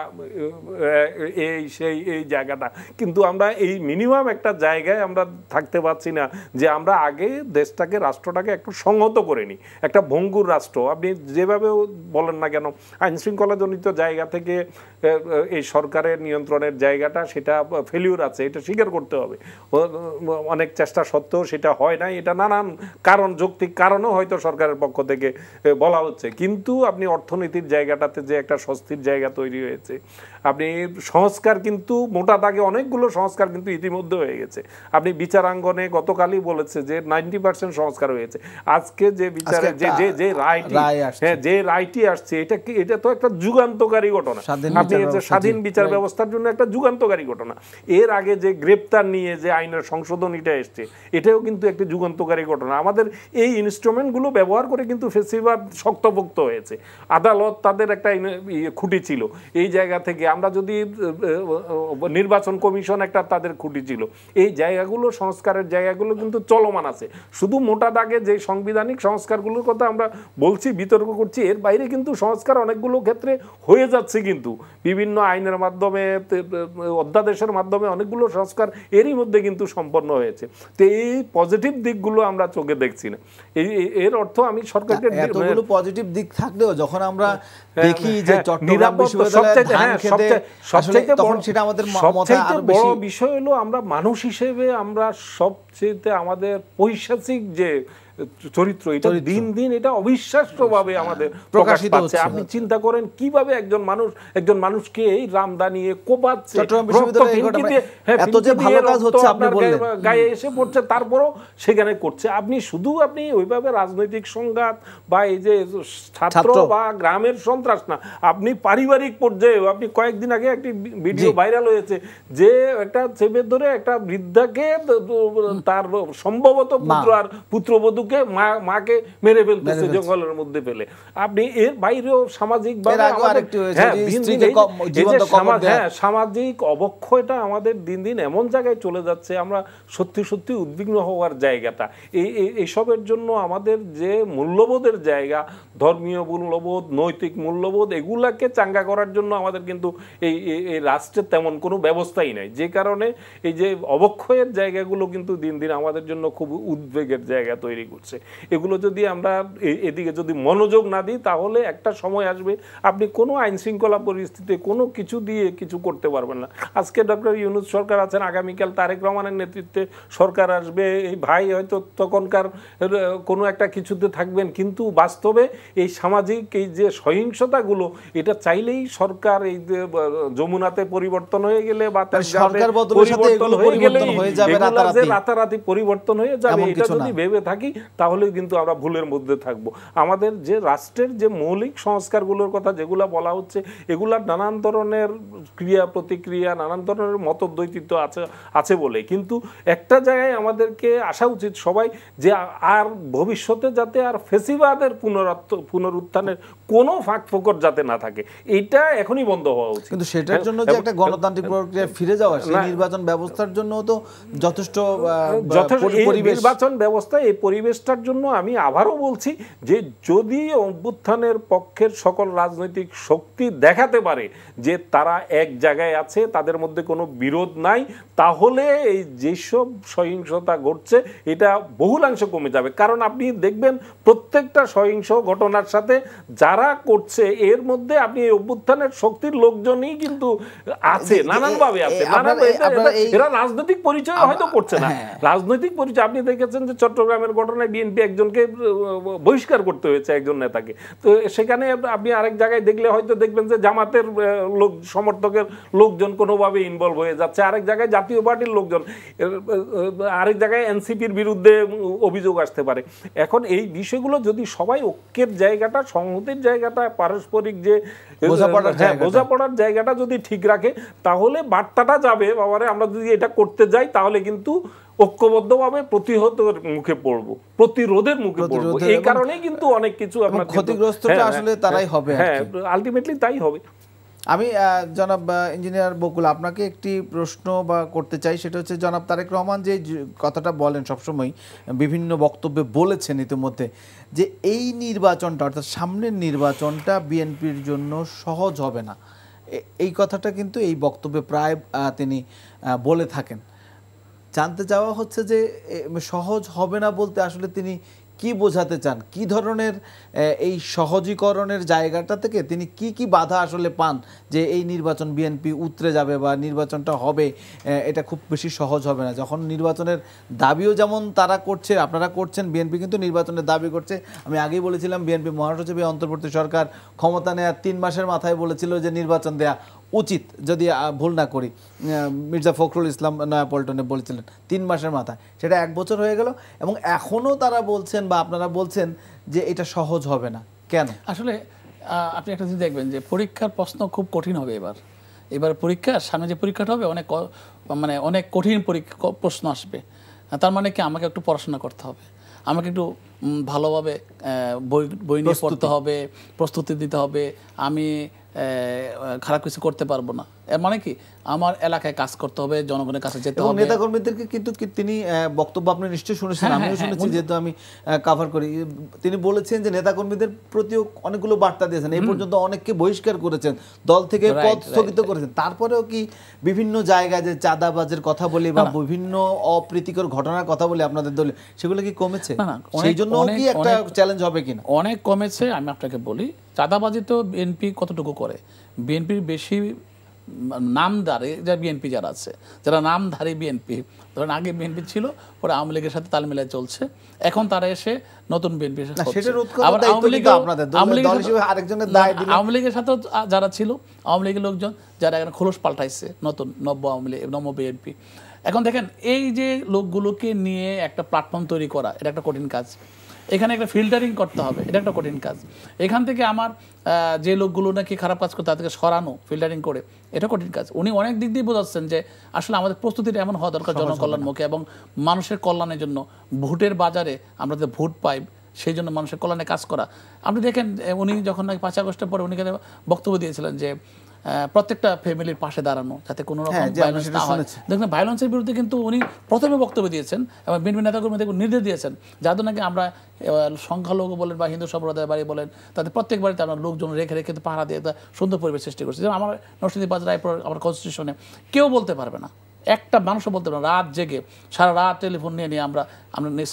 এই সেই এই জায়গাটা, কিন্তু আমরা এই মিনিমাম একটা জায়গায় আমরা থাকতে পারছি না যে আমরা আগে দেশটাকে রাষ্ট্রটাকে একটু সংহত করে নিই। একটা ভঙ্গুর রাষ্ট্র আপনি যেভাবে বলেন না কেন, আইন শৃঙ্খলাজনিত জায়গা থেকে এই সরকারের নিয়ন্ত্রণের জায়গাটা সেটা ফেলিউর আছে, এটা স্বীকার করতে হবে। অনেক চেষ্টা সত্ত্বেও সেটা হয় নাই, এটা নানান কারণ, যৌক্তিক কারণও হয়তো সরকারের পক্ষ থেকে বলা হচ্ছে। কিন্তু আপনি অর্থনীতির জায়গাটাতে যে একটা স্বস্তির জায়গা তৈরি হয়েছে, আপনি সংস্কার কিন্তু মোটা দাগে অনেকগুলো সংস্কার কিন্তু ইতিমধ্যে হয়ে গেছে। আপনি বিচারাঙ্গনে গতকালই বলেছে যে 90% সংস্কার হয়েছে। আজকে যে বিচারে যে রায়টি, হ্যাঁ যে রায়টি আসছে, এটা তো একটা যুগান্তকারী ঘটনা। আপনি স্বাধীন বিচার ব্যবস্থার জন্য একটা যুগান্তকারী ঘটনা। এর আগে যে গ্রেপ্তার নিয়ে যে আইনের সংশোধনীটা এসছে, এটাও কিন্তু একটা যুগান্তকারী ঘটনা। আমাদের এই ইনস্ট্রুমেন্টগুলো ব্যবহার করে কিন্তু ফেসিবাদ শক্তপোক্ত হয়েছে। আদালত তাদের একটা খুঁটি ছিল। এই জায়গা থেকে আমরা যদি নির্বাচন কমিশন একটা তাদের খুঁটি ছিল, এই জায়গাগুলো সংস্কারের জায়গাগুলো কিন্তু চলমান আছে। শুধু মোটা দাগে যে সাংবিধানিক সংস্কারগুলোর কথা আমরা বলছি, বিতর্ক করছি, এর বাইরে কিন্তু সংস্কার অনেকগুলো ক্ষেত্রে হয়ে যাচ্ছে। কিন্তু বিভিন্ন আইনের মাধ্যমে, অধ্যাদেশের মাধ্যমে অনেকগুলো সংস্কার এরই মধ্যে কিন্তু সম্পন্ন হয়েছে। তো এই পজিটিভ দিকগুলো আমরা চোখে দেখছি না। এর অর্থ আমি সরকারকে এতগুলো পজিটিভ দিক থাকলেও যখন আমরা দেখি যে চট্টগ্রাম বিশ্ববিদ্যালয়ে ধান খেতে, সবচেয়ে বড় বিষয় হলো আমরা মানুষ হিসেবে আমরা সবচেয়ে আমাদের পৈশাচিক যে চরিত্র, এটা দিন দিন এটা অবিশ্বাস্যভাবে আমাদের প্রকাশ পাচ্ছে। আপনি চিন্তা করেন কিভাবে একজন মানুষকে এই রামদানিয়ে কোপাচ্ছে, গায়ে এসে পড়ছে, তারপরও সেখানে করছে। আপনি ওইভাবে রাজনৈতিক সংঘাত বা এই যে ছাত্র বা গ্রামের সন্ত্রাস না, আপনি পারিবারিক পর্যায়েও, আপনি কয়েকদিন আগে একটি ভিডিও ভাইরাল হয়েছে যে একটা চেপে ধরে একটা বৃদ্ধাকে, তার সম্ভবত পুত্র আর পুত্রবধূ মাকে মেরে ফেলতেছে জঙ্গলের মধ্যে ফেলে। আপনি এর বাইরেও সামাজিক সামাজিক অবক্ষয়টা আমাদের দিন দিন এমন জায়গায় চলে যাচ্ছে, আমরা সত্যি সত্যি উদ্বিগ্ন হওয়ার জায়গাটা। এইসবের জন্য আমাদের যে মূল্যবোধের জায়গা, ধর্মীয় মূল্যবোধ, নৈতিক মূল্যবোধ, এগুলাকে চাঙ্গা করার জন্য আমাদের কিন্তু এই রাষ্ট্রের তেমন কোনো ব্যবস্থাই নাই। যে কারণে এই যে অবক্ষয়ের জায়গাগুলো কিন্তু দিন দিন আমাদের জন্য খুব উদ্বেগের জায়গা তৈরি করছে। এগুলো যদি আমরা এদিকে যদি মনোযোগ না দিই, তাহলে একটা সময় আসবে আপনি কোনো আইন শৃঙ্খলা পরিস্থিতিতে কোনো কিছু দিয়ে কিছু করতে পারবেন না। আজকে ডক্টর ইউনূস সরকার আছেন, আগামীকাল তারেক রহমানের নেতৃত্বে সরকার আসবে, এই ভাই হয়তো তখনকার কোনো একটা কিছুতে থাকবেন, কিন্তু বাস্তবে এই সামাজিক এই যে সহিংসতাগুলো, এটা চাইলেই সরকার এই যমুনাতে পরিবর্তন হয়ে গেলে বা পরিবর্তন হয়ে গেলে রাতারাতি পরিবর্তন হয়ে যাবে, এটা যদি ভেবে থাকি তাহলে কিন্তু আমরা ভুলের মধ্যে থাকব। আমাদের যে রাষ্ট্রের যে মৌলিক সংস্কারগুলোর কথা যেগুলো বলা হচ্ছে, এগুলার নানান ধরনের ক্রিয়া প্রতিক্রিয়া, নানান ধরনের মতদ্বৈতিত্ব আছে বলে, কিন্তু একটা জায়গায় আমাদেরকে আসা উচিত সবাই যে আর ভবিষ্যতে যাতে আর ফেসিবাদের পুনরুত্থানের কোনো ফাঁক ফোকর যাতে না থাকে, এটা এখনই বন্ধ হওয়া উচিত। কিন্তু সেটার জন্য যে একটা গণতান্ত্রিক প্রক্রিয়া ফিরে যাওয়া, সেই নির্বাচন ব্যবস্থার জন্য তো যথেষ্ট নির্বাচন ব্যবস্থা, এই পরিবেশটার জন্য আমি আবারও বলছি যে যদি অভ্যুত্থানের পক্ষের সকল রাজনৈতিক শক্তি দেখাতে পারে যে তারা এক জায়গায় আছে, তাদের মধ্যে কোনো বিরোধ নাই, তাহলে এই যেসব সহিংসতা ঘটছে এটা বহুলাংশ কমে যাবে। কারণ আপনি দেখবেন প্রত্যেকটা সহিংস ঘটনার সাথে যারা করছে এর মধ্যে আপনি এই অভ্যুত্থানের শক্তির লোকজনই কিন্তু আছে, নানানভাবে আছে, এরা রাজনৈতিক পরিচয় হয়তো করছে না। রাজনৈতিক পরিচয় আপনি দেখেছেন যে চট্টগ্রামের ঘটনায় বিএনপি একজনকে বহিষ্কার করতে হয়েছে, একজন নেতাকে। তো সেখানে আপনি আরেক জায়গায় দেখলে হয়তো দেখবেন যে জামাতের লোক সমর্থকের লোকজন কোনোভাবে ইনভলভ হয়ে যাচ্ছে, আরেক জায়গায় জাতীয় পার্টির লোকজন, আরেক জায়গায় এনসিপির বিরুদ্ধে অভিযোগ আসতে পারে। এখন এই বিষয়গুলো যদি সবাই ঐক্যের জায়গাটা, সংহতির জায়গাটা, পারস্পরিক যে বোঝাপড়ার জায়গাটা যদি ঠিক রাখে, তাহলে বার্তাটা যাবে বাবারে আমরা যদি এটা করতে যাই তাহলে কিন্তু ঐক্যবদ্ধভাবে প্রতিহতের মুখে পড়বো, প্রতিরোধের মুখে পড়বো। এই কারণেই কিন্তু অনেক কিছু আপনার ক্ষতিগ্রস্তটা আসলে তারাই হবে, হ্যাঁ আলটিমেটলি তাই হবে। আমি জনাব ইঞ্জিনিয়ার বকুল আপনাকে একটি প্রশ্ন বা করতে চাই, সেটা হচ্ছে জনাব তারেক রহমান যে কথাটা বলেন সবসময়, বিভিন্ন বক্তব্যে বলেছেন ইতিমধ্যে, যে এই নির্বাচনটা অর্থাৎ সামনের নির্বাচনটা বিএনপির জন্য সহজ হবে না। এই কথাটা কিন্তু এই বক্তব্যে প্রায় তিনি বলে থাকেন। জানতে চাওয়া হচ্ছে যে সহজ হবে না বলতে আসলে তিনি কি বোঝাতে চান, কি ধরনের এই সহজীকরণের জায়গাটা থেকে তিনি কি বাধা আসলে পান যে এই নির্বাচন বিএনপি উতরে যাবে বা নির্বাচনটা হবে এটা খুব বেশি সহজ হবে না, যখন নির্বাচনের দাবিও যেমন তারা করছে, আপনারা করছেন, বিএনপি কিন্তু নির্বাচনের দাবি করছে। আমি আগেই বলেছিলাম বিএনপি মহাসচিব অন্তর্বর্তী সরকার ক্ষমতা নেওয়ার 3 মাসের মাথায় বলেছিল যে নির্বাচন দেয়া উচিত, যদি ভুল না করি মির্জা ফখরুল ইসলাম নয়াপল্টনে বলেছিলেন 3 মাসের মাথায়, সেটা 1 বছর হয়ে গেল এবং এখনও তারা বলছেন বা আপনারা বলছেন যে এটা সহজ হবে না। কেন? আসলে আপনি একটা জিনিস দেখবেন যে পরীক্ষার প্রশ্ন খুব কঠিন হবে এবার পরীক্ষার সামনে যে পরীক্ষাটা হবে অনেক কঠিন প্রশ্ন আসবে। তার মানে কি আমাকে একটু পড়াশোনা করতে হবে, আমাকে একটু ভালোভাবে বই নিয়ে পড়তে হবে, প্রস্তুতি দিতে হবে, আমি খারাপ কিছু করতে পারবো না। এর মানে কি আমার এলাকায় কাজ করতে হবে, জনগণের কাছে যেতে হবে। নেতাকর্মীদেরকে কিন্তু তিনি বক্তব্য আপনি নিশ্চয়ই শুনেছেন, আমিও শুনেছি যেহেতু আমি কভার করি, তিনি বলেছেন যে নেতাকর্মীদের প্রতিও অনেকগুলো বার্তা দিয়েছেন, এই পর্যন্ত অনেককে বহিষ্কার করেছেন, দল থেকে পদ স্থগিত করেছেন। তারপরেও কি বিভিন্ন জায়গায় যে চাঁদাবাজের কথা বলি বা বিভিন্ন অপ্রীতিকর ঘটনার কথা বলি আপনাদের দলে, সেগুলো কি কমেছে? সেই জন্য কি একটা চ্যালেঞ্জ হবে কিনা? অনেক কমেছে। আমি আপনাকে বলি, চাঁদাবাজি তো বিএনপি কতটুকু করে, বিএনপির বেশি নামধারী যা বিএনপি যারা আছে, যারা নামধারী বিএনপি, ধরেন আগে বিএনপি ছিল, পরে আওয়ামী লীগের সাথে তাল মিলায় চলছে, এখন তারা এসে নতুন বিএনপি আওয়ামী লীগের সাথে যারা ছিল, আওয়ামী লীগের লোকজন যারা এখন খোলস পাল্টাইছে, নতুন নব্য আওয়ামী লীগ নব্য বিএনপি। এখন দেখেন এই যে লোকগুলোকে নিয়ে একটা প্ল্যাটফর্ম তৈরি করা, এটা একটা কঠিন কাজ। এখানে একটা ফিল্টারিং করতে হবে, এটা একটা কঠিন কাজ। এখান থেকে আমার যে লোকগুলো নাকি খারাপ কাজ করে তাদেরকে সরানো, ফিল্টারিং করে, এটা কঠিন কাজ। উনি অনেক দিক দিয়ে বোঝাচ্ছেন যে আসলে আমাদের প্রস্তুতিটা এমন হওয়া দরকার জনকল্যাণমুখী এবং মানুষের কল্যাণের জন্য, ভোটের বাজারে আমরা যে ভোট পাই সেই জন্য মানুষের কল্যাণে কাজ করা। আপনি দেখেন উনি যখন নাকি 5 আগস্টের পরে উনি বক্তব্য দিয়েছিলেন যে প্রত্যেকটা ফ্যামিলির পাশে দাঁড়ানো, যাতে কোনো রকম ভায়োলেন্স না হয়। দেখুন ভায়োলেন্সের বিরুদ্ধে কিন্তু উনি প্রথমে বক্তব্য দিয়েছেন এবং বিএনপি নেতাকর্মীদের নির্দেশ দিয়েছেন, যাদের নাকি আমরা সংখ্যালঘু বলেন বা হিন্দু সম্প্রদায়ের বাড়ি বলেন, তাদের প্রত্যেক বাড়িতে আমরা লোকজন রেখে রেখে পাহারা দিয়ে সুন্দর পরিবেশ সৃষ্টি করছি। যেমন আমার নরসিংদী রায়পুর আমার কনস্টিটিউশনে কেউ বলতে পারবে না, একটা মানুষও বলতে পারে, রাত জেগে সারা রাত টেলিফোন নিয়ে আমরা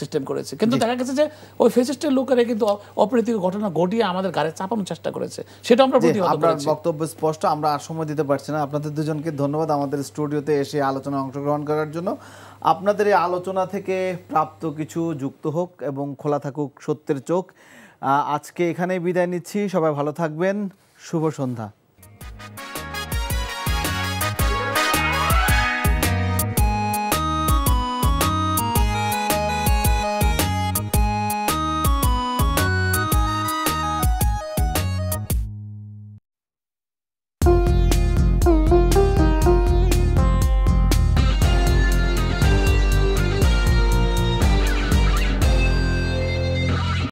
সিস্টেম করেছি, কিন্তু দেখা গেছে যে ওই ফেসিস্টের লোকেরা কিন্তু অপ্রীতিকর ঘটনা ঘটিয়ে আমাদের গাড়ি চাপানোর চেষ্টা করেছে, সেটা আমরা প্রতিহত করেছি। বক্তব্য স্পষ্ট, আমরা আর সময় দিতে পারছি না। আপনাদের দুজনকে ধন্যবাদ আমাদের স্টুডিওতে এসে আলোচনায় অংশগ্রহণ করার জন্য। আপনাদের এই আলোচনা থেকে প্রাপ্ত কিছু যুক্ত হোক এবং খোলা থাকুক সত্যের চোখ। আজকে এখানেই বিদায় নিচ্ছি, সবাই ভালো থাকবেন, শুভ সন্ধ্যা।